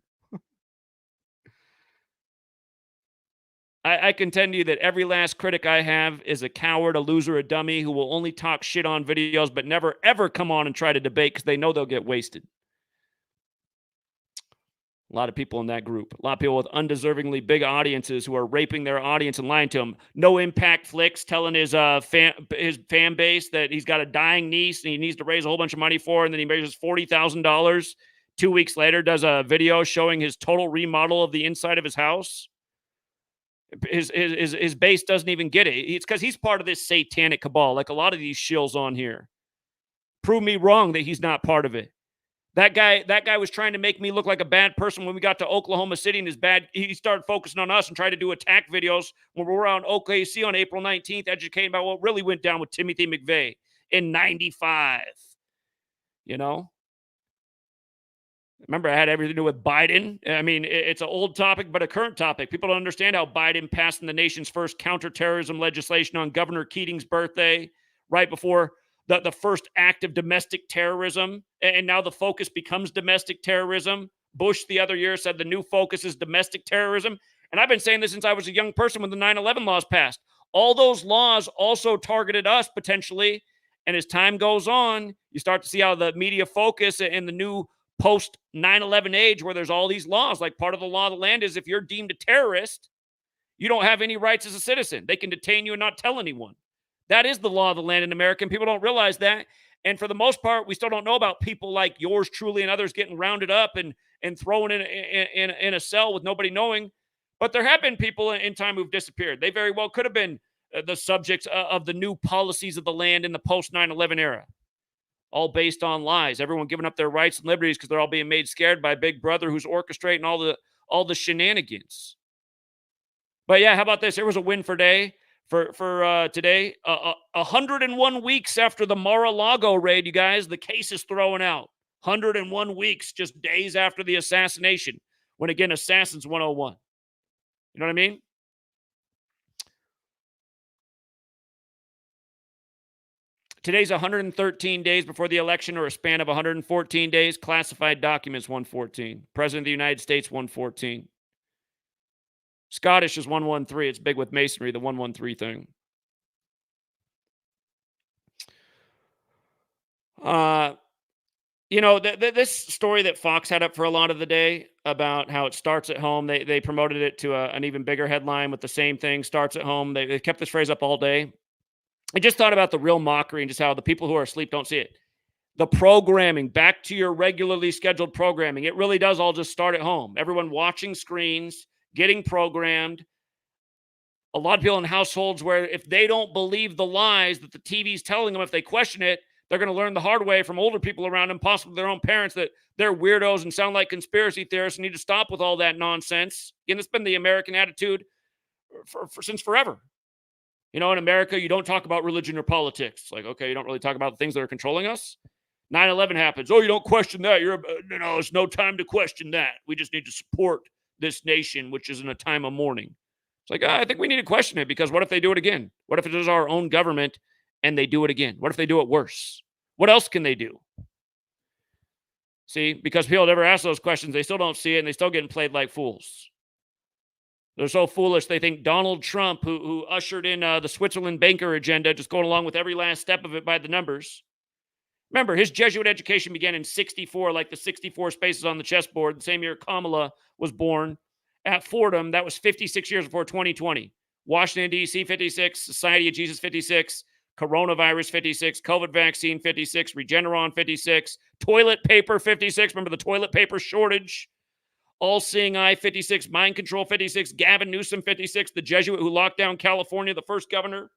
Speaker 1: I contend to you that every last critic I have is a coward, a loser, a dummy who will only talk shit on videos but never, ever come on and try to debate because they know they'll get wasted. A lot of people in that group. A lot of people with undeservingly big audiences who are raping their audience and lying to them. No Impact Flicks telling his fan base that he's got a dying niece and he needs to raise a whole bunch of money for her, and then he raises $40,000. 2 weeks later, does a video showing his total remodel of the inside of his house. His base doesn't even get it. It's because he's part of this satanic cabal, like a lot of these shills on here. Prove me wrong that he's not part of it. That guy was trying to make me look like a bad person when we got to Oklahoma City, and he started focusing on us and tried to do attack videos when we were on OKC on April 19th, educating about what really went down with Timothy McVeigh in 95. You know? Remember, I had everything to do with Biden. I mean, it's an old topic, but a current topic. People don't understand how Biden passed the nation's first counterterrorism legislation on Governor Keating's birthday, right before the first act of domestic terrorism, and now the focus becomes domestic terrorism. Bush the other year said the new focus is domestic terrorism. And I've been saying this since I was a young person when the 9/11 laws passed. All those laws also targeted us potentially. And as time goes on, you start to see how the media focus in the new post 9/11 age, where there's all these laws, like part of the law of the land is if you're deemed a terrorist, you don't have any rights as a citizen. They can detain you and not tell anyone. That is the law of the land in America, and people don't realize that. And for the most part, we still don't know about people like yours truly and others getting rounded up and thrown in a cell with nobody knowing. But there have been people in time who've disappeared. They very well could have been the subjects of the new policies of the land in the post 9/11 era, all based on lies. Everyone giving up their rights and liberties because they're all being made scared by Big Brother, who's orchestrating all the shenanigans. But yeah, how about this? Here was a win for today. 101 weeks after the Mar-a-Lago raid, you guys, the case is thrown out. 101 weeks, just days after the assassination, when again, Assassins 101. You know what I mean? Today's 113 days before the election, or a span of 114 days. Classified documents 114. President of the United States 114. Scottish is 113. It's big with masonry, the 113 thing. You know, this story that Fox had up for a lot of the day about how it starts at home. They promoted it to an even bigger headline with the same thing, starts at home. They kept this phrase up all day. I just thought about the real mockery and just how the people who are asleep don't see it. The programming, back to your regularly scheduled programming. It really does all just start at home. Everyone watching screens, getting programmed. A lot of people in households where if they don't believe the lies that the TV's telling them, if they question it, they're going to learn the hard way from older people around them, possibly their own parents, that they're weirdos and sound like conspiracy theorists and need to stop with all that nonsense. Again, it's been the American attitude since forever. You know, in America, you don't talk about religion or politics. It's like, okay, you don't really talk about the things that are controlling us. 9/11 happens. Oh, you don't question that. It's no time to question that. We just need to support this nation, which is in a time of mourning. It's like, I think we need to question it, because what if they do it again? What if it is our own government and they do it again? What if they do it worse? What else can they do? See, because people never ask those questions, they still don't see it, and they still getting played like fools. They're so foolish, they think Donald Trump, who ushered in the Switzerland banker agenda, just going along with every last step of it by the numbers. Remember, his Jesuit education began in 64, like the 64 spaces on the chessboard, the same year Kamala was born. At Fordham, that was 56 years before 2020. Washington, D.C., 56. Society of Jesus, 56. Coronavirus, 56. COVID vaccine, 56. Regeneron, 56. Toilet paper, 56. Remember the toilet paper shortage? All-Seeing Eye, 56. Mind Control, 56. Gavin Newsom, 56. The Jesuit who locked down California, the first governor.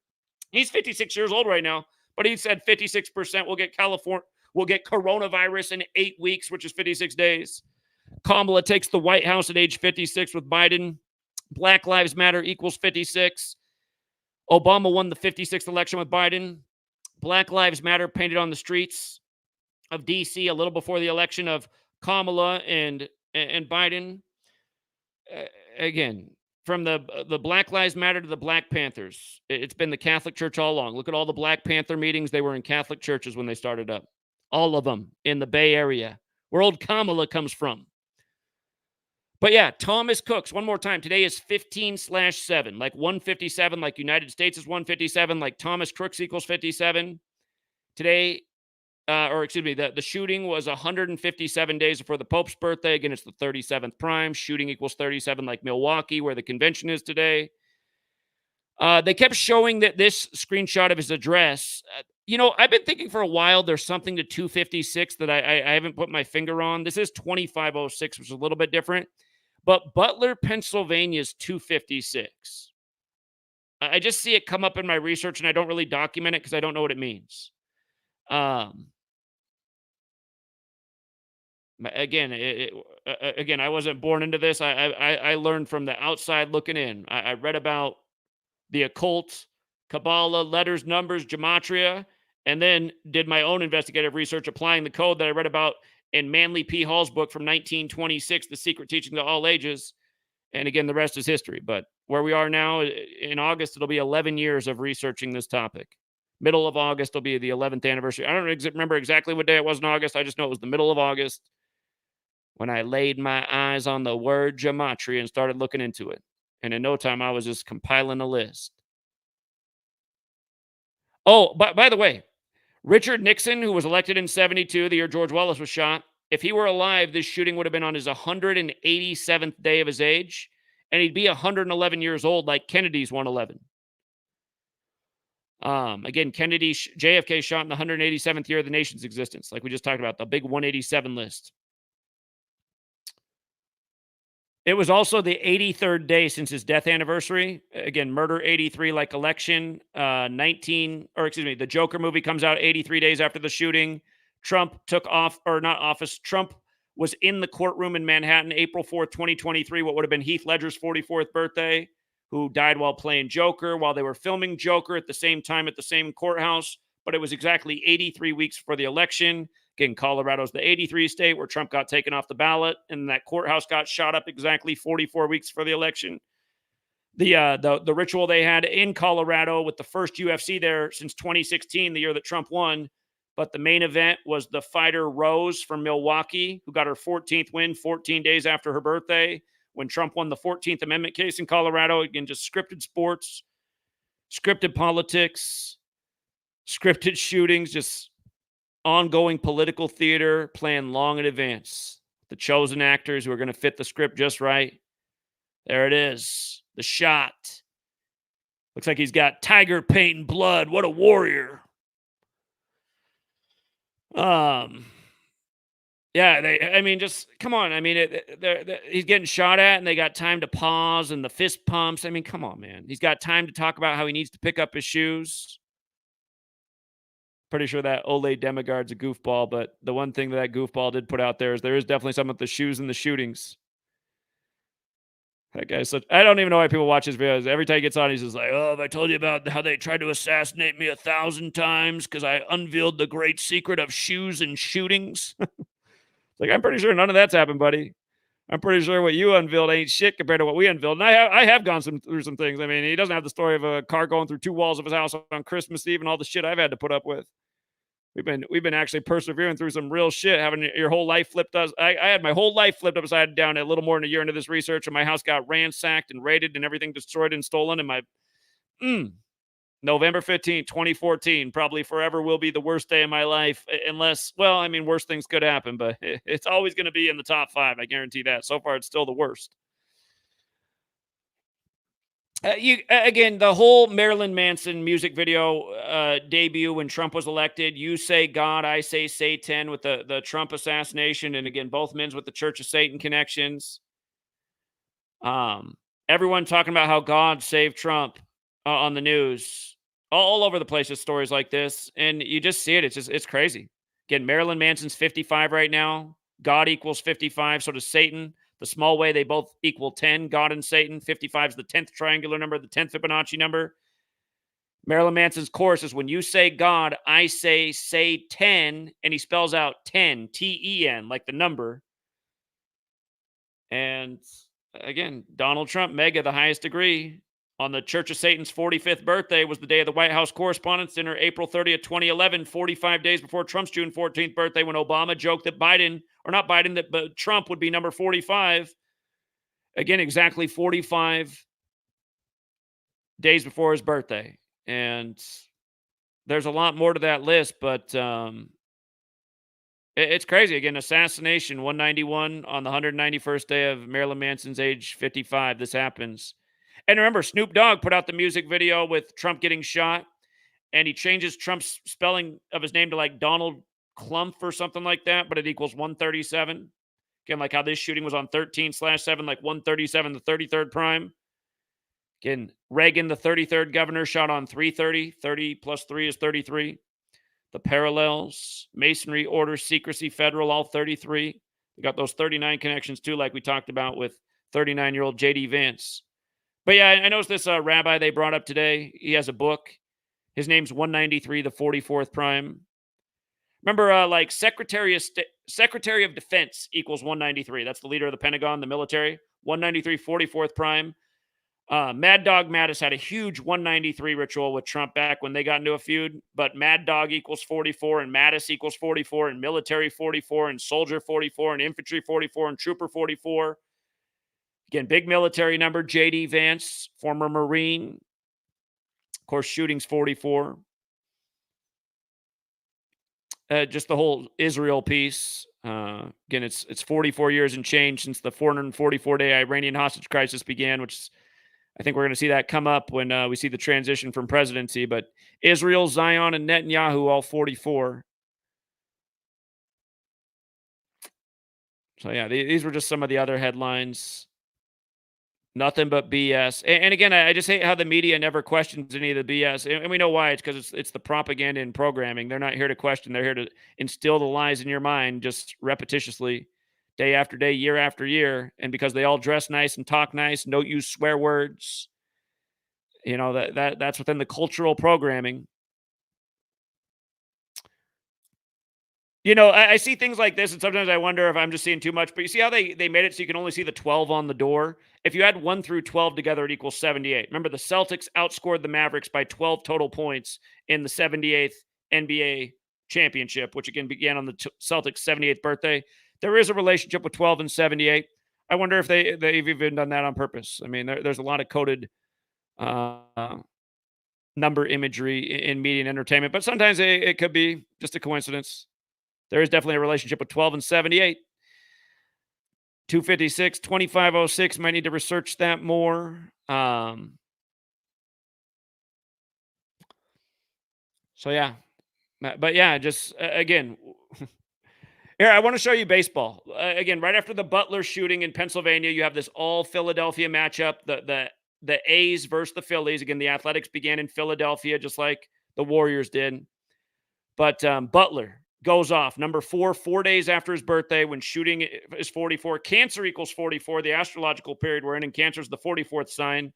Speaker 1: He's 56 years old right now, but he said 56% will get coronavirus in 8 weeks, which is 56 days. Kamala takes the White House at age 56 with Biden. Black Lives Matter equals 56. Obama won the 56th election with Biden. Black Lives Matter painted on the streets of D.C. a little before the election of Kamala and Biden. Again, from the Black Lives Matter to the Black Panthers, it's been the Catholic Church all along. Look at all the Black Panther meetings. They were in Catholic churches when they started up. All of them in the Bay Area, where old Kamala comes from. But yeah, Thomas Crooks, one more time. Today is 15/7, like 157, like United States is 157, like Thomas Crooks equals 57. Today, the shooting was 157 days before the Pope's birthday. Again, it's the 37th prime. Shooting equals 37, like Milwaukee, where the convention is today. They kept showing that this screenshot of his address. I've been thinking for a while there's something to 256 that I haven't put my finger on. This is 2506, which is a little bit different. But Butler, Pennsylvania is 256. I just see it come up in my research, and I don't really document it because I don't know what it means. Again, I wasn't born into this. I learned from the outside looking in. I read about the occult, Kabbalah, letters, numbers, Gematria, and then did my own investigative research applying the code that I read about in Manly P. Hall's book from 1926, The Secret Teaching to All Ages. And again, the rest is history. But where we are now, in August, it'll be 11 years of researching this topic. Middle of August will be the 11th anniversary. I don't remember exactly what day it was in August. I just know it was the middle of August when I laid my eyes on the word Gematria and started looking into it. And in no time, I was just compiling a list. Oh, by the way, Richard Nixon, who was elected in 72, the year George Wallace was shot, if he were alive, this shooting would have been on his 187th day of his age, and he'd be 111 years old like Kennedy's 111. Again, JFK shot in the 187th year of the nation's existence, like we just talked about, the big 187 list. It was also the 83rd day since his death anniversary. Again, murder 83 like election. The Joker movie comes out 83 days after the shooting. Trump took off, or not office. Trump was in the courtroom in Manhattan, April 4th, 2023, what would have been Heath Ledger's 44th birthday, who died while playing Joker, while they were filming Joker at the same time at the same courthouse. But it was exactly 83 weeks before the election. Again, Colorado's the 83 state where Trump got taken off the ballot, and that courthouse got shot up exactly 44 weeks for the election. The ritual they had in Colorado with the first UFC there since 2016, the year that Trump won. But the main event was the fighter Rose from Milwaukee, who got her 14th win 14 days after her birthday when Trump won the 14th Amendment case in Colorado. Again, just scripted sports, scripted politics, scripted shootings, just ongoing political theater planned long in advance. The chosen actors who are going to fit the script just right. There it is. The shot. Looks like he's got tiger paint and blood. What a warrior. Just come on. He's getting shot at, and they got time to pause and the fist pumps. Come on, man. He's got time to talk about how he needs to pick up his shoes. Pretty sure that Ole Demigard's a goofball, but the one thing that goofball did put out there is there is definitely some of the shoes in the shootings. That guy's I don't even know why people watch his videos. Every time he gets on, he's just like, oh, have I told you about how they tried to assassinate me 1,000 times because I unveiled the great secret of shoes and shootings? I'm pretty sure none of that's happened, buddy. I'm pretty sure what you unveiled ain't shit compared to what we unveiled. And I have gone through some things. He doesn't have the story of a car going through 2 walls of his house on Christmas Eve and all the shit I've had to put up with. We've been actually persevering through some real shit, having your whole life flipped us. I had my whole life flipped upside down a little more than a year into this research, and my house got ransacked and raided and everything destroyed and stolen. And my November 15th, 2014, probably forever will be the worst day of my life, unless, well, I mean, worse things could happen, but it's always going to be in the top 5. I guarantee that. So far, it's still the worst. Again, the whole Marilyn Manson music video debut when Trump was elected. You say God, I say Satan, with the Trump assassination, and again, both men's with the Church of Satan connections. Everyone talking about how God saved Trump on the news, all over the place with stories like this, and you just see it. It's crazy. Again, Marilyn Manson's 55 right now. God equals 55. So does Satan. The small way, they both equal 10, God and Satan. 55 is the 10th triangular number, the 10th Fibonacci number. Marilyn Manson's chorus is, when you say God, I say 10, and he spells out 10, T-E-N, like the number. And again, Donald Trump, mega, the highest degree. On the Church of Satan's 45th birthday was the day of the White House Correspondents' Dinner, April 30th, 2011, 45 days before Trump's June 14th birthday, when Obama joked that but Trump would be number 45. Again, exactly 45 days before his birthday. And there's a lot more to that list, but it's crazy. Again, assassination, 191 on the 191st day of Marilyn Manson's age 55. This happens. And remember, Snoop Dogg put out the music video with Trump getting shot, and he changes Trump's spelling of his name to like Donald Clump or something like that, but it equals 137. Again, like how this shooting was on 13/7, like 137, the 33rd prime. Again, Reagan, the 33rd governor, shot on 330. 30 plus 3 is 33. The parallels, Masonry, order, secrecy, federal, all 33. We got those 39 connections too, like we talked about with 39-year-old JD Vance. But yeah, I noticed this rabbi they brought up today. He has a book. His name's 193, the 44th prime. Remember, like Secretary of Defense equals 193. That's the leader of the Pentagon, the military. 193, 44th prime. Mad Dog Mattis had a huge 193 ritual with Trump back when they got into a feud. But Mad Dog equals 44, and Mattis equals 44, and military 44, and soldier 44, and infantry 44, and trooper 44. Again, big military number. JD Vance, former Marine. Of course, shooting's 44. Just the whole Israel piece. Again, it's 44 years and change since the 444-day Iranian hostage crisis began, which I think we're going to see that come up when we see the transition from presidency. But Israel, Zion, and Netanyahu, all 44. So yeah, these were just some of the other headlines. Nothing but BS. And again, I just hate how the media never questions any of the BS. And we know why. It's because it's the propaganda and programming. They're not here to question. They're here to instill the lies in your mind just repetitiously, day after day, year after year. And because they all dress nice and talk nice, don't use swear words, that's within the cultural programming. I see things like this, and sometimes I wonder if I'm just seeing too much. But you see how they made it so you can only see the 12 on the door? If you add 1 through 12 together, it equals 78. Remember, the Celtics outscored the Mavericks by 12 total points in the 78th NBA championship, which again began on the Celtics' 78th birthday. There is a relationship with 12 and 78. I wonder if they've even done that on purpose. I mean, there's a lot of coded number imagery in media and entertainment, but sometimes it could be just a coincidence. There is definitely a relationship with 12 and 78. 256, 2506. Might need to research that more. So yeah. But yeah, just again, here, I want to show you baseball. Again, right after the Butler shooting in Pennsylvania, you have this all Philadelphia matchup. The A's versus the Phillies. Again, the Athletics began in Philadelphia, just like the Warriors did. But Butler goes off. Number 4 days after his birthday, when shooting is 44. Cancer equals 44, the astrological period we're in, and Cancer is the 44th sign.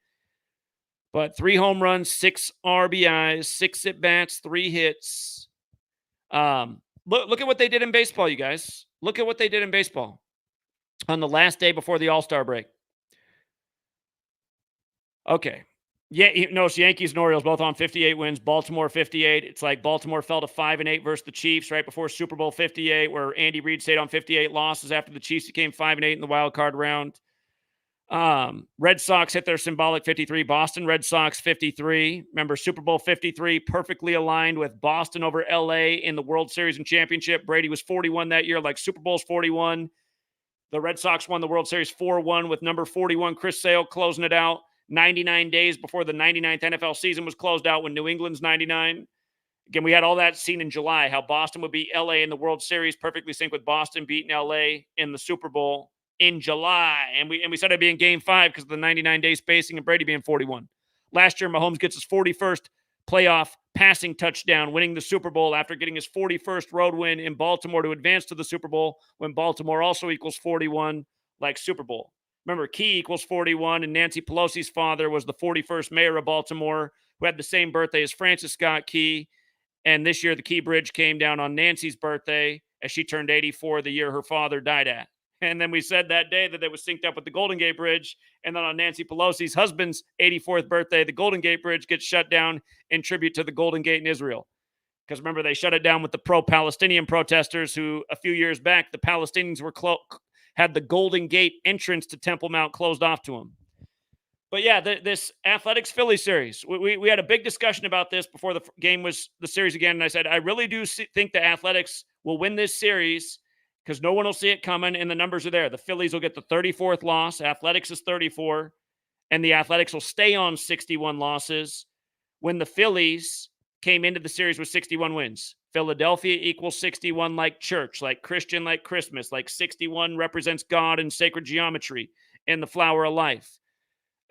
Speaker 1: But 3 home runs, 6 RBIs, 6 at-bats, 3 hits. Look at what they did in baseball, you guys. Look at what they did in baseball on the last day before the All-Star break. Okay. Yeah, no, it's Yankees and Orioles both on 58 wins. Baltimore 58. It's like Baltimore fell to 5-8 versus the Chiefs right before Super Bowl 58, where Andy Reid stayed on 58 losses after the Chiefs became 5-8 in the wild card round. Red Sox hit their symbolic 53. Boston Red Sox 53. Remember Super Bowl 53, perfectly aligned with Boston over LA in the World Series and championship. Brady was 41 that year, like Super Bowl's 41. The Red Sox won the World Series 4-1 with number 41, Chris Sale, closing it out 99 days before the 99th NFL season was closed out when New England's 99. Again, we had all that seen in July, how Boston would beat LA in the World Series, perfectly synced with Boston beating LA in the Super Bowl in July. And we said it'd be in game 5 because of the 99-day spacing and Brady being 41. Last year, Mahomes gets his 41st playoff passing touchdown, winning the Super Bowl after getting his 41st road win in Baltimore to advance to the Super Bowl when Baltimore also equals 41, like Super Bowl. Remember, Key equals 41, and Nancy Pelosi's father was the 41st mayor of Baltimore, who had the same birthday as Francis Scott Key. And this year, the Key Bridge came down on Nancy's birthday as she turned 84, the year her father died at. And then we said that day that it was synced up with the Golden Gate Bridge. And then on Nancy Pelosi's husband's 84th birthday, the Golden Gate Bridge gets shut down in tribute to the Golden Gate in Israel. Because remember, they shut it down with the pro-Palestinian protesters who, a few years back, the Palestinians had the Golden Gate entrance to Temple Mount closed off to them. But yeah, this Athletics Philly series, we had a big discussion about this before the game was the series again. And I said, I really do think the Athletics will win this series because no one will see it coming. And the numbers are there. The Phillies will get the 34th loss. Athletics is 34. And the Athletics will stay on 61 losses when the Phillies came into the series with 61 wins. Philadelphia equals 61 like church, like Christian, like Christmas, like 61 represents God and sacred geometry and the flower of life.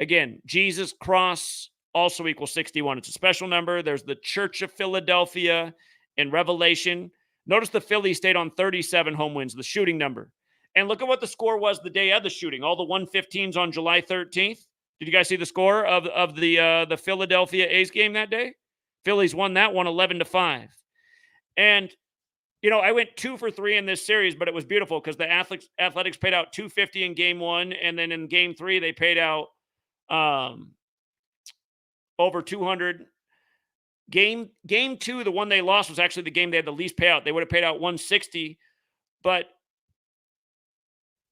Speaker 1: Again, Jesus cross also equals 61. It's a special number. There's the Church of Philadelphia in Revelation. Notice the Phillies stayed on 37 home wins, the shooting number. And look at what the score was the day of the shooting. All the 115s on July 13th. Did you guys see the score of the Philadelphia A's game that day? Phillies won that one 11-5. And I went 2 for 3 in this series, but it was beautiful because the Athletics paid out $250 in game 1, and then in game 3 they paid out over 200. Game 2, the one they lost, was actually the game they had the least payout. They would have paid out 160. But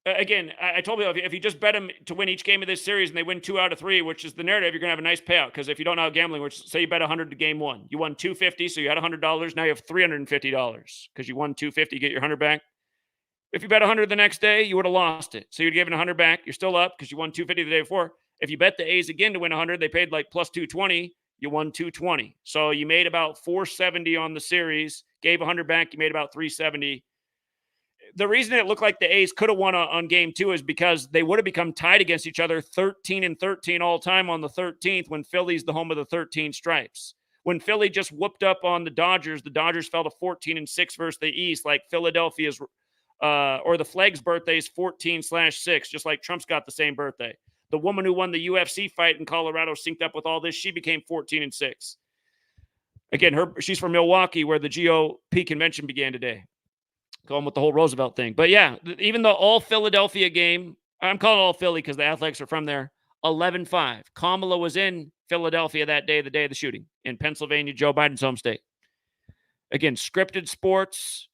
Speaker 1: again, I told you, if you just bet them to win each game of this series and they win 2 out of 3, which is the narrative, you're going to have a nice payout. Because if you don't know how gambling works, say you bet 100 to game 1, you won 250, so you had $100. Now you have $350 because you won 250, get your 100 back. If you bet 100 the next day, you would have lost it. So you'd given 100 back. You're still up because you won 250 the day before. If you bet the A's again to win 100, they paid like plus 220. You won 220. So you made about 470 on the series, gave 100 back. You made about 370. The reason it looked like the A's could have won on game 2 is because they would have become tied against each other 13-13 all time on the 13th when Philly's the home of the 13 stripes. When Philly just whooped up on the Dodgers fell to 14-6 versus the East, like Philadelphia's or the Flag's birthday is 14/6, just like Trump's got the same birthday. The woman who won the UFC fight in Colorado synced up with all this. She became 14-6. Again, she's from Milwaukee, where the GOP convention began today. Going with the whole Roosevelt thing. But yeah, even the all Philadelphia game, I'm calling it all Philly because the Athletics are from there, 11-5. Kamala was in Philadelphia that day, the day of the shooting, in Pennsylvania, Joe Biden's home state. Again, scripted sports,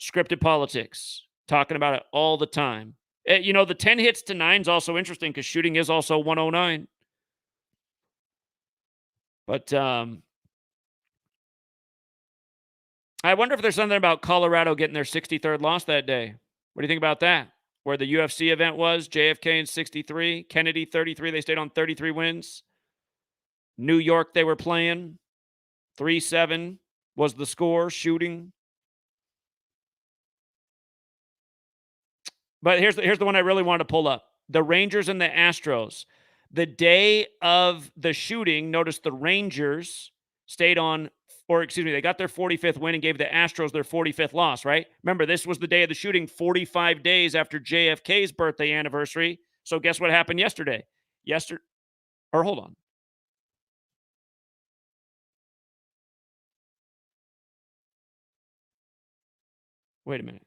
Speaker 1: scripted politics, talking about it all the time. The 10 hits to 9 is also interesting because shooting is also 109. But I wonder if there's something about Colorado getting their 63rd loss that day. What do you think about that? Where the UFC event was, JFK in 63, Kennedy 33. They stayed on 33 wins. New York they were playing. 3-7 was the score, shooting. But here's the one I really wanted to pull up. The Rangers and the Astros. The day of the shooting, notice the Rangers stayed on, they got their 45th win and gave the Astros their 45th loss, right? Remember, this was the day of the shooting 45 days after JFK's birthday anniversary. So guess what happened yesterday? Hold on. Wait a minute.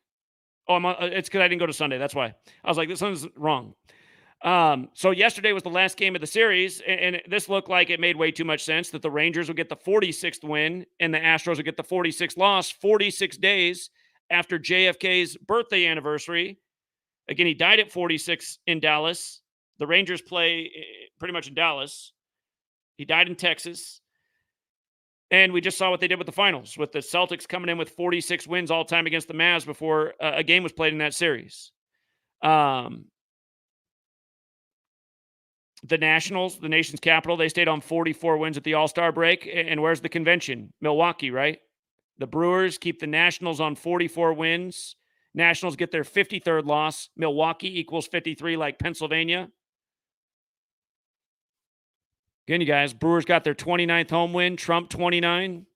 Speaker 1: Oh, it's because I didn't go to Sunday. That's why. I was like, this one's wrong. So yesterday was the last game of the series, and this looked like it made way too much sense that the Rangers would get the 46th win and the Astros would get the 46th loss 46 days after JFK's birthday anniversary. Again, he died at 46 in Dallas. The Rangers play pretty much in Dallas. He died in Texas. And we just saw what they did with the finals, with the Celtics coming in with 46 wins all time against the Mavs before a game was played in that series. The Nationals, the nation's capital, they stayed on 44 wins at the All-Star break. And where's the convention? Milwaukee, right? The Brewers keep the Nationals on 44 wins. Nationals get their 53rd loss. Milwaukee equals 53 like Pennsylvania. Again, you guys, Brewers got their 29th home win. Trump 29.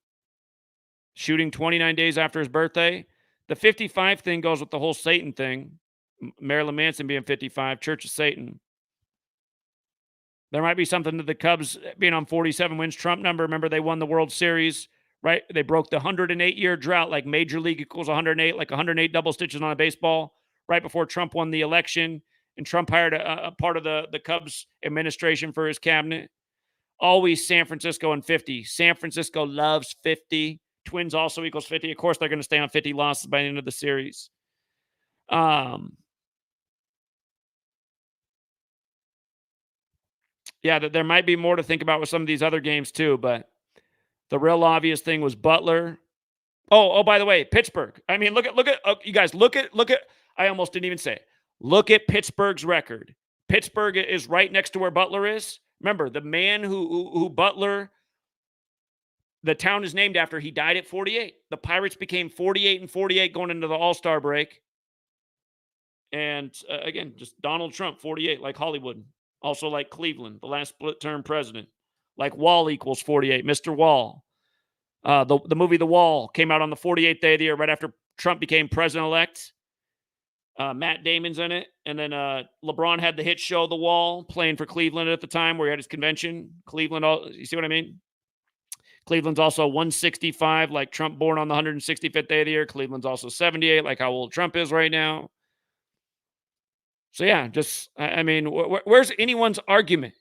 Speaker 1: Shooting 29 days after his birthday. The 55 thing goes with the whole Satan thing. Marilyn Manson being 55, Church of Satan. There might be something to the Cubs being on 47 wins. Trump number, remember they won the World Series, right? They broke the 108-year drought, like Major League equals 108, like 108 double stitches on a baseball, right before Trump won the election. And Trump hired a part of the Cubs administration for his cabinet. Always San Francisco and 50. San Francisco loves 50. Twins also equals 50. Of course, they're going to stay on 50 losses by the end of the series. Yeah, there might be more to think about with some of these other games too, but the real obvious thing was Butler. Oh, by the way, Pittsburgh. I mean, look at you guys, look at I almost didn't even say it. Look at Pittsburgh's record. Pittsburgh is right next to where Butler is. Remember, the man who Butler, the town is named after, he died at 48. The Pirates became 48-48 going into the All-Star break. And again, just Donald Trump, 48, like Hollywood. Also like Cleveland, the last split-term president. Like Wall equals 48, Mr. Wall. The movie The Wall came out on the 48th day of the year, right after Trump became president-elect. Matt Damon's in it. And then LeBron had the hit show The Wall, playing for Cleveland at the time where he had his convention. Cleveland, you see what I mean? Cleveland's also 165, like Trump born on the 165th day of the year. Cleveland's also 78, like how old Trump is right now. So yeah, just, I mean, where's anyone's argument?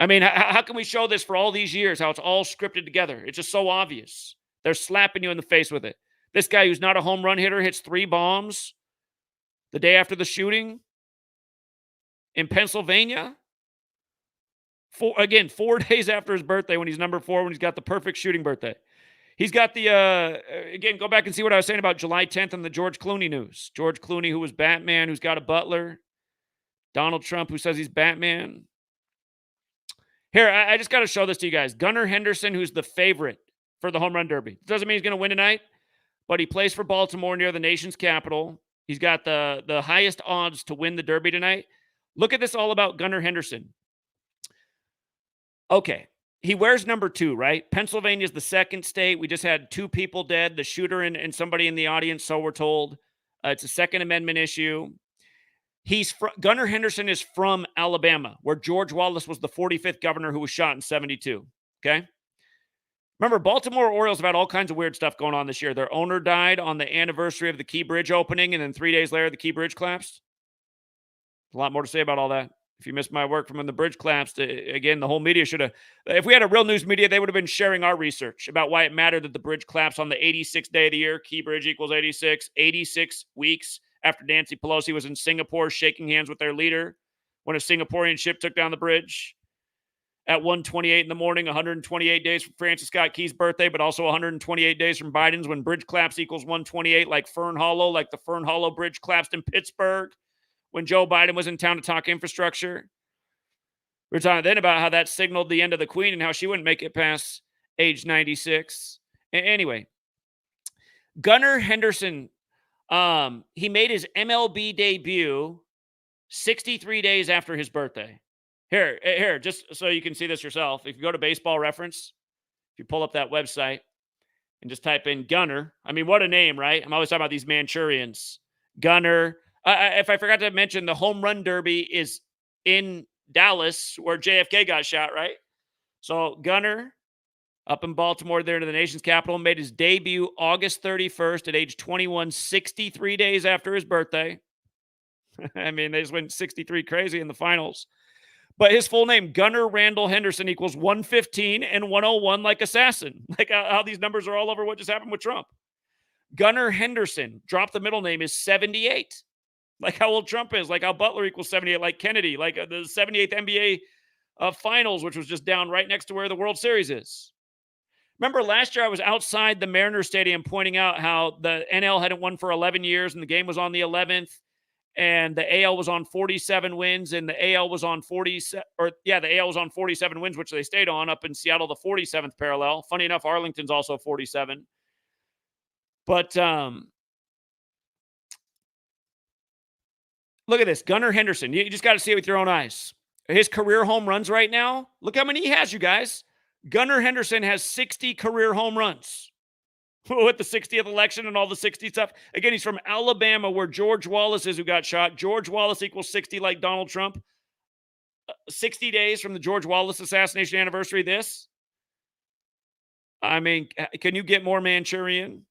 Speaker 1: I mean, how can we show this for all these years, how it's all scripted together? It's just so obvious. They're slapping you in the face with it. This guy who's not a home run hitter hits 3 bombs the day after the shooting in Pennsylvania. 4 days after his birthday, when he's number 4, when he's got the perfect shooting birthday. He's got the, again, go back and see what I was saying about July 10th and the George Clooney news. George Clooney, who was Batman, who's got a butler. Donald Trump, who says he's Batman. Here, I just got to show this to you guys. Gunnar Henderson, who's the favorite for the home run derby. Doesn't mean he's going to win tonight, but he plays for Baltimore near the nation's capital. He's got the highest odds to win the derby tonight. Look at this all about Gunnar Henderson. Okay. He wears number 2, right? Pennsylvania is the second state. We just had 2 people dead, the shooter and somebody in the audience, so we're told. It's a Second Amendment issue. Gunnar Henderson is from Alabama, where George Wallace was the 45th governor who was shot in 72. Okay? Remember, Baltimore Orioles have had all kinds of weird stuff going on this year. Their owner died on the anniversary of the Key Bridge opening, and then 3 days later, the Key Bridge collapsed. A lot more to say about all that. If you missed my work from when the bridge collapsed, again, the whole media should have, if we had a real news media, they would have been sharing our research about why it mattered that the bridge collapsed on the 86th day of the year. Key Bridge equals 86 weeks after Nancy Pelosi was in Singapore shaking hands with their leader when a Singaporean ship took down the bridge at 1:28 in the morning, 128 days from Francis Scott Key's birthday, but also 128 days from Biden's, when bridge collapse equals 128, like Fern Hollow, like the Fern Hollow Bridge collapsed in Pittsburgh when Joe Biden was in town to talk infrastructure. We were talking then about how that signaled the end of the Queen and how she wouldn't make it past age 96. Anyway, Gunnar Henderson, he made his MLB debut 63 days after his birthday. Here, just so you can see this yourself. If you go to Baseball Reference, if you pull up that website and just type in Gunnar, I mean, what a name, right? I'm always talking about these Manchurians. Gunnar. If I forgot to mention, the home run derby is in Dallas, where JFK got shot, right? So Gunnar, up in Baltimore, there to the nation's capital, made his debut August 31st at age 21, 63 days after his birthday. I mean, they just went 63 crazy in the finals. But his full name, Gunnar Randall Henderson, equals 115 and 101 like assassin. Like how these numbers are all over what just happened with Trump. Gunnar Henderson, drop the middle name, is 78. Like how old Trump is, like how Butler equals 78, like Kennedy, like the 78th NBA finals, which was just down right next to where the World Series is. Remember last year I was outside the Mariners Stadium pointing out how the NL hadn't won for 11 years and the game was on the 11th. And the AL was on 47 wins, and the AL was on 47, the AL was on 47 wins, which they stayed on up in Seattle, the 47th parallel. Funny enough, Arlington's also 47. But look at this, Gunnar Henderson. You just got to see it with your own eyes. His career home runs right now. Look how many he has, you guys. Gunnar Henderson has 60 career home runs. With the 60th election and all the 60 stuff. Again, he's from Alabama, where George Wallace is, who got shot. George Wallace equals 60 like Donald Trump. 60 days from the George Wallace assassination anniversary, this. I mean, can you get more Manchurian?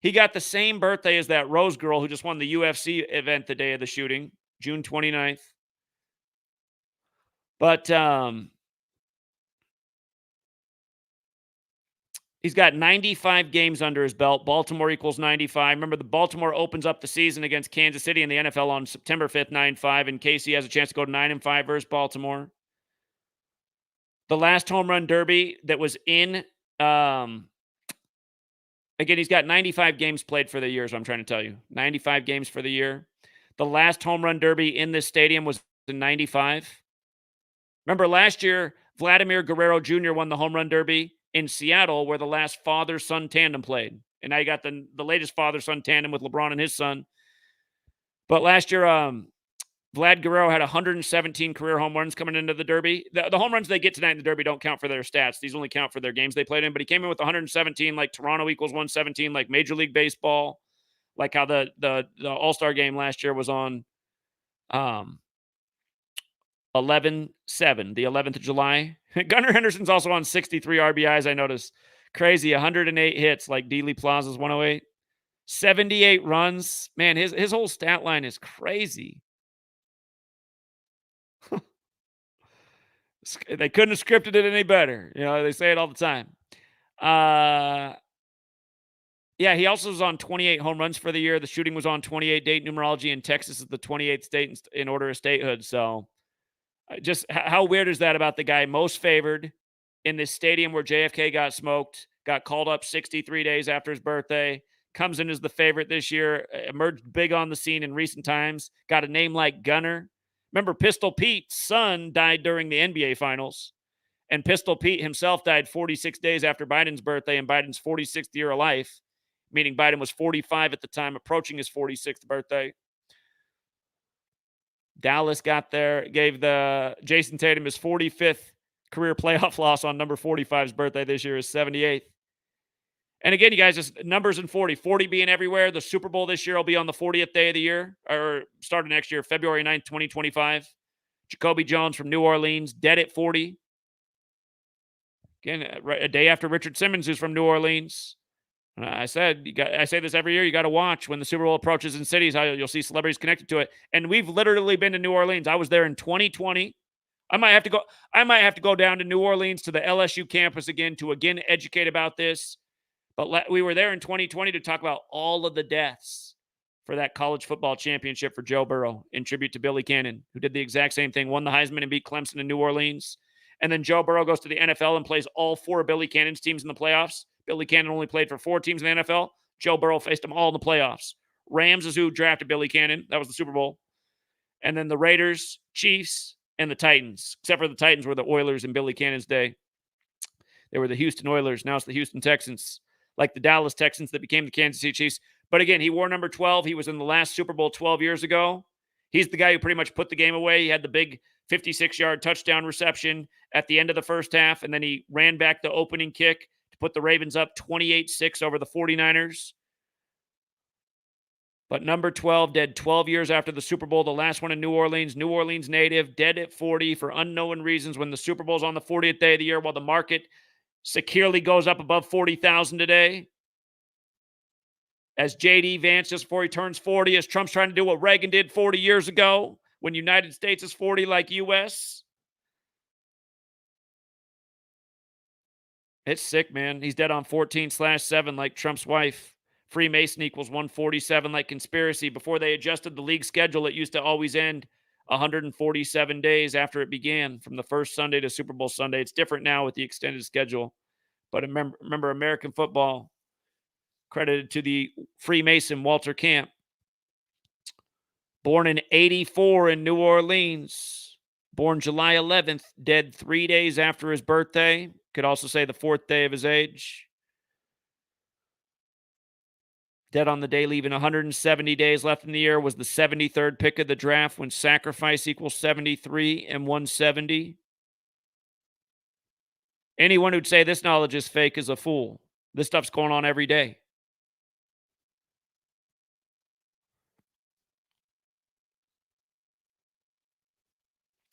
Speaker 1: He got the same birthday as that Rose girl who just won the UFC event the day of the shooting, June 29th. But he's got 95 games under his belt. Baltimore equals 95. Remember, the Baltimore opens up the season against Kansas City in the NFL on September 5th, 9-5, in case he has a chance to go to 9-5 versus Baltimore. The last home run derby that was in, again, he's got 95 games played for the year, is what I'm trying to tell you. 95 games for the year. The last home run derby in this stadium was in 95. Remember, last year, Vladimir Guerrero Jr. won the home run derby in Seattle, where the last father-son tandem played. And now you got the latest father-son tandem with LeBron and his son. But last year, Vlad Guerrero had 117 career home runs coming into the Derby. The home runs they get tonight in the Derby don't count for their stats. These only count for their games they played in. But he came in with 117, like Toronto equals 117, like Major League Baseball, like how the All-Star game last year was on 11-7, the 11th of July. Gunnar Henderson's also on 63 RBIs, I noticed. Crazy, 108 hits, like Dealey Plaza's 108. 78 runs. Man, his whole stat line is crazy. They couldn't have scripted it any better. You know, they say it all the time. Yeah, he also was on 28 home runs for the year. The shooting was on 28. Date numerology, and Texas is the 28th state in order of statehood. So just how weird is that about the guy most favored in this stadium where JFK got smoked, got called up 63 days after his birthday, comes in as the favorite this year, emerged big on the scene in recent times, got a name like Gunner. Remember, Pistol Pete's son died during the NBA Finals, and Pistol Pete himself died 46 days after Biden's birthday and Biden's 46th year of life, meaning Biden was 45 at the time, approaching his 46th birthday. Dallas got there, gave the Jason Tatum his 45th career playoff loss on number 45's birthday this year, is 78th. And again, you guys, just numbers in 40. 40 being everywhere. The Super Bowl this year will be on the 40th day of the year, or starting next year, February 9th, 2025. Jacoby Jones from New Orleans, dead at 40. Again, a day after Richard Simmons, who's from New Orleans. I say this every year. You got to watch when the Super Bowl approaches in cities, how you'll see celebrities connected to it. And we've literally been to New Orleans. I was there in 2020. I might have to go down to New Orleans to the LSU campus again to educate about this. But we were there in 2020 to talk about all of the deaths for that college football championship for Joe Burrow, in tribute to Billy Cannon, who did the exact same thing, won the Heisman and beat Clemson in New Orleans. And then Joe Burrow goes to the NFL and plays all four of Billy Cannon's teams in the playoffs. Billy Cannon only played for 4 teams in the NFL. Joe Burrow faced them all in the playoffs. Rams is who drafted Billy Cannon. That was the Super Bowl. And then the Raiders, Chiefs, and the Titans, except for the Titans were the Oilers in Billy Cannon's day. They were the Houston Oilers. Now it's the Houston Texans, like the Dallas Texans that became the Kansas City Chiefs. But again, he wore number 12. He was in the last Super Bowl 12 years ago. He's the guy who pretty much put the game away. He had the big 56-yard touchdown reception at the end of the first half, and then he ran back the opening kick to put the Ravens up 28-6 over the 49ers. But number 12, dead 12 years after the Super Bowl, the last one in New Orleans native, dead at 40 for unknown reasons when the Super Bowl's on the 40th day of the year while the market securely goes up above 40,000 today. As JD Vance just before he turns 40, as Trump's trying to do what Reagan did 40 years ago when United States is 40 like US. It's sick, man. He's dead on 14/7 like Trump's wife. Freemason equals 147 like conspiracy. Before they adjusted the league schedule, it used to always end 147 days after it began from the first Sunday to Super Bowl Sunday. It's different now with the extended schedule. But remember American football, credited to the Freemason Walter Camp. Born in 84 in New Orleans. Born July 11th, dead 3 days after his birthday. Could also say the 4th day of his age. Dead on the day, leaving 170 days left in the year. Was the 73rd pick of the draft when sacrifice equals 73 and 170. Anyone who'd say this knowledge is fake is a fool. This stuff's going on every day.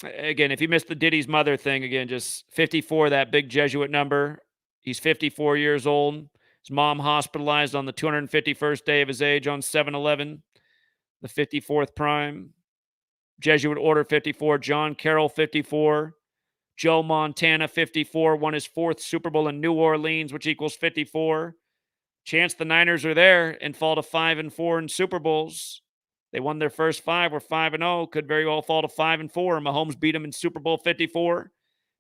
Speaker 1: Again, if you missed the Diddy's mother thing, again, just 54, that big Jesuit number. He's 54 years old. His mom hospitalized on the 251st day of his age on 7/11, the 54th prime. Jesuit Order 54, John Carroll 54, Joe Montana 54, won his 4th Super Bowl in New Orleans, which equals 54. Chance the Niners are there and fall to 5-4 in Super Bowls. They won their first 5, were 5-0, could very well fall to 5-4. Mahomes beat them in Super Bowl 54.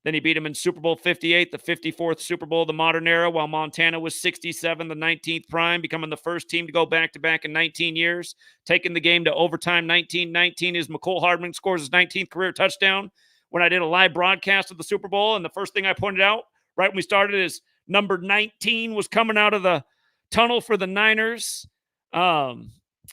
Speaker 1: Then he beat him in Super Bowl 58, the 54th Super Bowl of the modern era, while Montana was 67, the 19th prime, becoming the first team to go back-to-back in 19 years, taking the game to overtime 19-19 as McCole Hardman scores his 19th career touchdown. When I did a live broadcast of the Super Bowl, and the first thing I pointed out right when we started is number 19 was coming out of the tunnel for the Niners.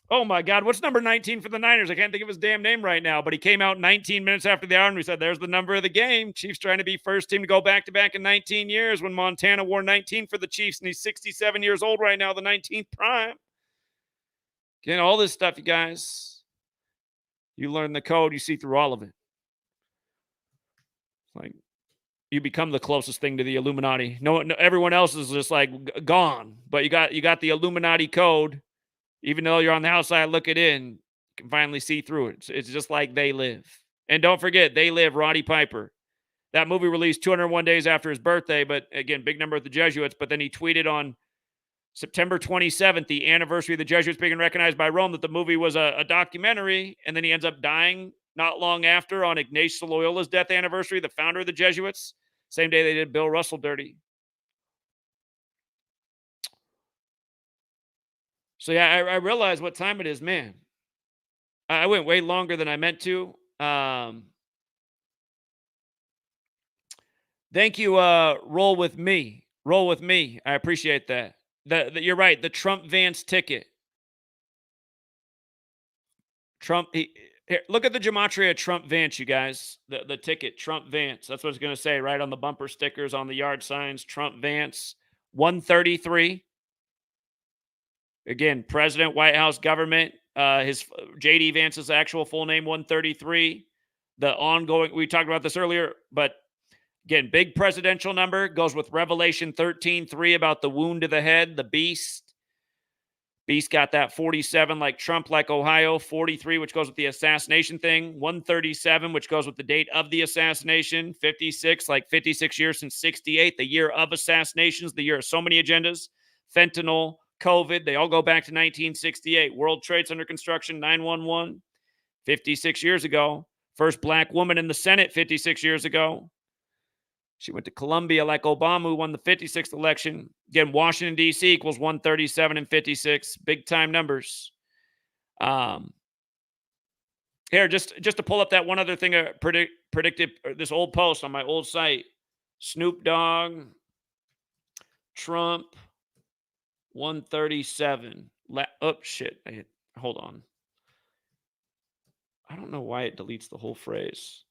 Speaker 1: Oh my God, what's number 19 for the Niners? I can't think of his damn name right now, but he came out 19 minutes after the hour and we said, there's the number of the game. Chiefs trying to be first team to go back-to-back in 19 years when Montana wore 19 for the Chiefs, and he's 67 years old right now, the 19th prime. Again, all this stuff, you guys, you learn the code, you see through all of it. Like, you become the closest thing to the Illuminati. No, everyone else is just like gone, but you got the Illuminati code. Even though you're on the outside looking in, you can finally see through it. It's just like They Live. And don't forget, They Live, Roddy Piper. That movie released 201 days after his birthday, but again, big number with the Jesuits. But then he tweeted on September 27th, the anniversary of the Jesuits being recognized by Rome, that the movie was a documentary. And then he ends up dying not long after on Ignatius Loyola's death anniversary, the founder of the Jesuits. Same day they did Bill Russell dirty. So yeah, I realized what time it is, man. I went way longer than I meant to. Thank you, Roll With Me. Roll With Me. I appreciate that. You're right, the Trump Vance ticket. Trump, here, look at the Gematria Trump Vance, you guys. The ticket, Trump Vance. That's what it's going to say right on the bumper stickers, on the yard signs, Trump Vance. 133. Again, President, White House, government. His JD Vance's actual full name, 133. The ongoing, we talked about this earlier, but again, big presidential number, goes with Revelation 13:3 about the wound to the head, the beast. Beast got that 47 like Trump, like Ohio. 43, which goes with the assassination thing. 137, which goes with the date of the assassination. 56, like 56 years since 68, the year of assassinations, the year of so many agendas. Fentanyl, COVID, they all go back to 1968. World Trade Center construction, 9/11, 56 years ago. First black woman in the Senate, 56 years ago. She went to Columbia like Obama, who won the 56th election. Again, Washington, D.C. equals 137 and 56. Big-time numbers. Here, just to pull up that one other thing I predicted, this old post on my old site. Snoop Dogg, Trump, 137. Oh, shit. Hold on. I don't know why it deletes the whole phrase.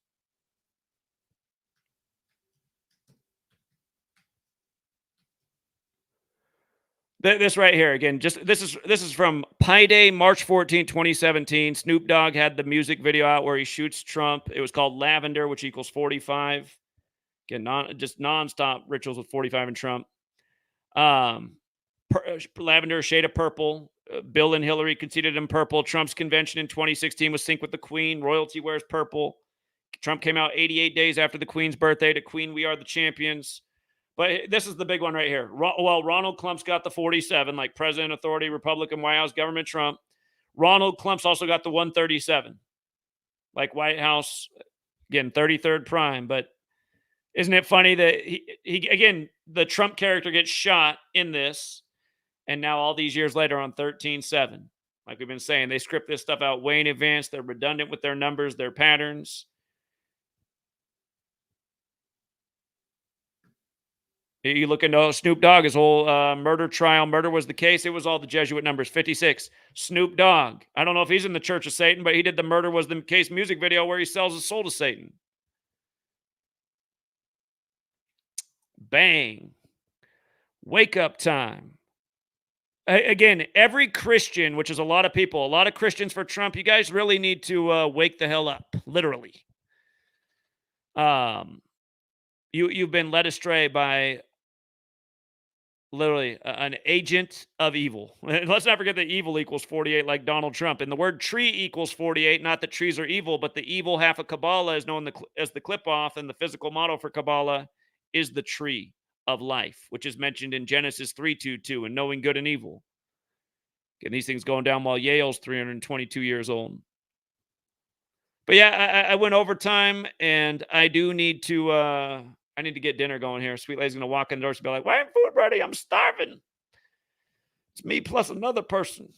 Speaker 1: This right here, again, this is from Pi Day, March 14, 2017. Snoop Dogg had the music video out where he shoots Trump. It was called Lavender, which equals 45. Again, just nonstop rituals with 45 and Trump. Lavender, shade of purple. Bill and Hillary conceded in purple. Trump's convention in 2016 was synced with the Queen. Royalty wears purple. Trump came out 88 days after the Queen's birthday to Queen, we are the champions. But this is the big one right here. Well, Ronald Klump's got the 47, like President Authority, Republican, White House, Government, Trump. Ronald Klump's also got the 137, like White House, again, 33rd prime. But isn't it funny that he again, the Trump character gets shot in this, and now all these years later on 13-7, like we've been saying, they script this stuff out way in advance. They're redundant with their numbers, their patterns. You look into Snoop Dogg, his whole murder trial. Murder was the case. It was all the Jesuit numbers, 56. Snoop Dogg. I don't know if he's in the Church of Satan, but he did the Murder Was the Case music video where he sells his soul to Satan. Bang. Wake up time. Again, every Christian, which is a lot of people, a lot of Christians for Trump, you guys really need to wake the hell up, literally. You've been led astray by literally an agent of evil. Let's not forget that evil equals 48 like Donald Trump. And the word tree equals 48, not that trees are evil, but the evil half of Kabbalah is known as the clip-off, and the physical model for Kabbalah is the tree of life, which is mentioned in Genesis 3:2 and knowing good and evil. Again, these things going down while Yale's 322 years old. But yeah, I went overtime, and I do need to I need to get dinner going here. Sweet Lady's going to walk in the door and be like, why ain't food ready? I'm starving. It's me plus another person.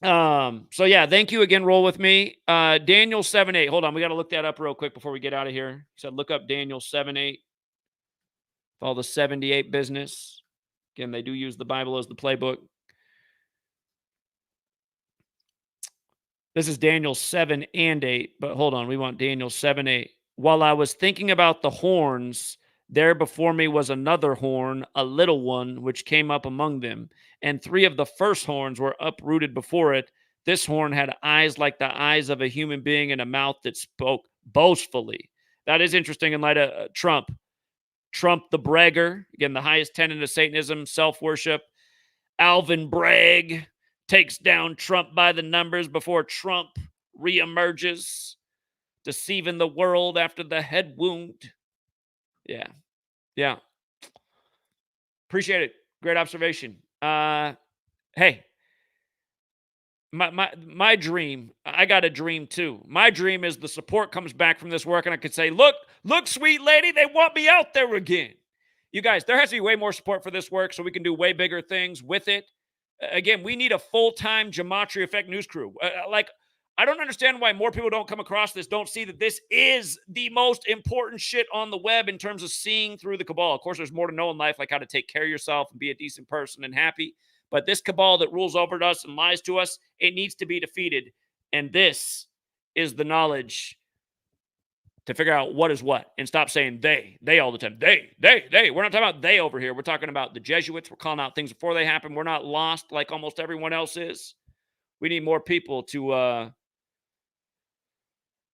Speaker 1: So yeah, thank you again. Roll with me. Daniel 7:8. Hold on. We got to look that up real quick before we get out of here. He said, look up Daniel 7:8. All the 78 business. Again, they do use the Bible as the playbook. This is Daniel 7 and 8, but hold on. We want Daniel 7:8. While I was thinking about the horns, there before me was another horn, a little one, which came up among them. And 3 of the first horns were uprooted before it. This horn had eyes like the eyes of a human being and a mouth that spoke boastfully. That is interesting in light of Trump. Trump the bragger, again, the highest tenet of Satanism, self-worship. Alvin Bragg takes down Trump by the numbers before Trump reemerges, deceiving the world after the head wound. Yeah. Appreciate it. Great observation. Hey, my dream, I got a dream too. My dream is the support comes back from this work and I could say, look, Sweet Lady, they want me out there again. You guys, there has to be way more support for this work so we can do way bigger things with it. Again, we need a full-time Gematria Effect news crew. I don't understand why more people don't come across this, don't see that this is the most important shit on the web in terms of seeing through the cabal. Of course, there's more to know in life, like how to take care of yourself and be a decent person and happy. But this cabal that rules over us and lies to us, it needs to be defeated. And this is the knowledge to figure out what is what and stop saying they all the time. They. We're not talking about they over here. We're talking about the Jesuits. We're calling out things before they happen. We're not lost like almost everyone else is. We need more people to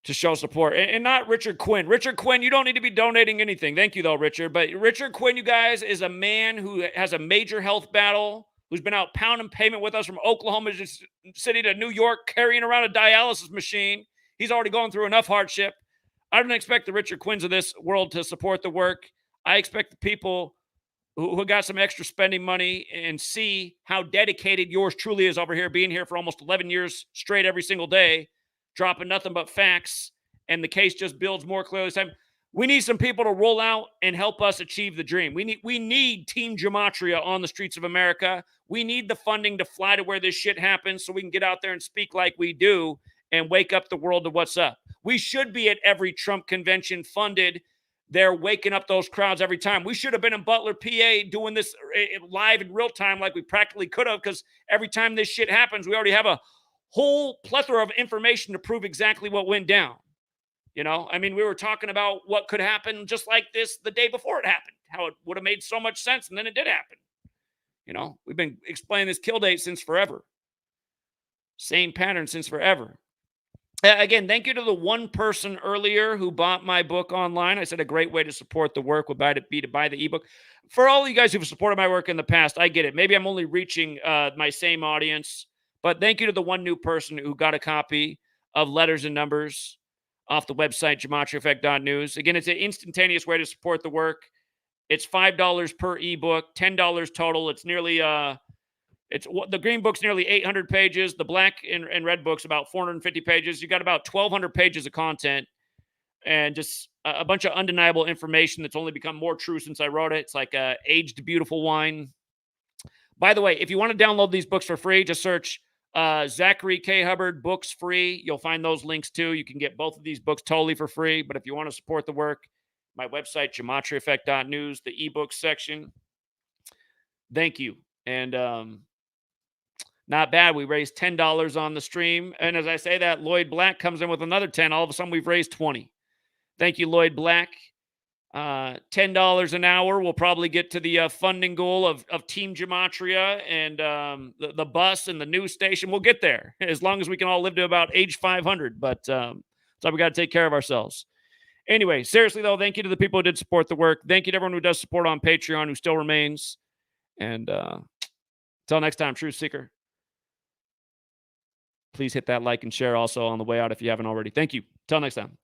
Speaker 1: show support. And not Richard Quinn. Richard Quinn, you don't need to be donating anything. Thank you, though, Richard. But Richard Quinn, you guys, is a man who has a major health battle, who's been out pounding pavement with us from Oklahoma City to New York, carrying around a dialysis machine. He's already going through enough hardship. I don't expect the Richard Quinns of this world to support the work. I expect the people who got some extra spending money and see how dedicated yours truly is over here, being here for almost 11 years straight every single day, dropping nothing but facts, and the case just builds more clearly. We need some people to roll out and help us achieve the dream. We need Team Gematria on the streets of America. We need the funding to fly to where this shit happens so we can get out there and speak like we do and wake up the world to what's up. We should be at every Trump convention funded. They're waking up those crowds every time. We should have been in Butler, PA, doing this live in real time like we practically could have, because every time this shit happens, we already have a whole plethora of information to prove exactly what went down. You know, I mean, we were talking about what could happen just like this the day before it happened, how it would have made so much sense, and then it did happen. You know, we've been explaining this kill date since forever. Same pattern since forever. Again, thank you to the one person earlier who bought my book online. I said a great way to support the work would be to buy the ebook. For all of you guys who've supported my work in the past, I get it. Maybe I'm only reaching my same audience. But thank you to the one new person who got a copy of Letters and Numbers off the website, GematriaEffectNews. Again, it's an instantaneous way to support the work. It's $5 per ebook, $10 total. It's nearly the green book's nearly 800 pages. The black and red book's about 450 pages. You got about 1,200 pages of content and just a bunch of undeniable information that's only become more true since I wrote it. It's like aged beautiful wine. By the way, if you want to download these books for free, just search Zachary K. Hubbard books free. You'll find those links too. You can get both of these books totally for free. But if you want to support the work, my website, GematriaEffect.news, the ebooks section. Thank you. And not bad. We raised $10 on the stream. And as I say that, Lloyd Black comes in with another 10. All of a sudden, we've raised 20. Thank you, Lloyd Black. $10 an hour. We'll probably get to the funding goal of Team Gematria and the bus and the news station. We'll get there as long as we can all live to about age 500. But so we got to take care of ourselves. Anyway, seriously, though, thank you to the people who did support the work. Thank you to everyone who does support on Patreon, who still remains. And until next time, Truth Seeker, please hit that like and share also on the way out if you haven't already. Thank you. Till next time.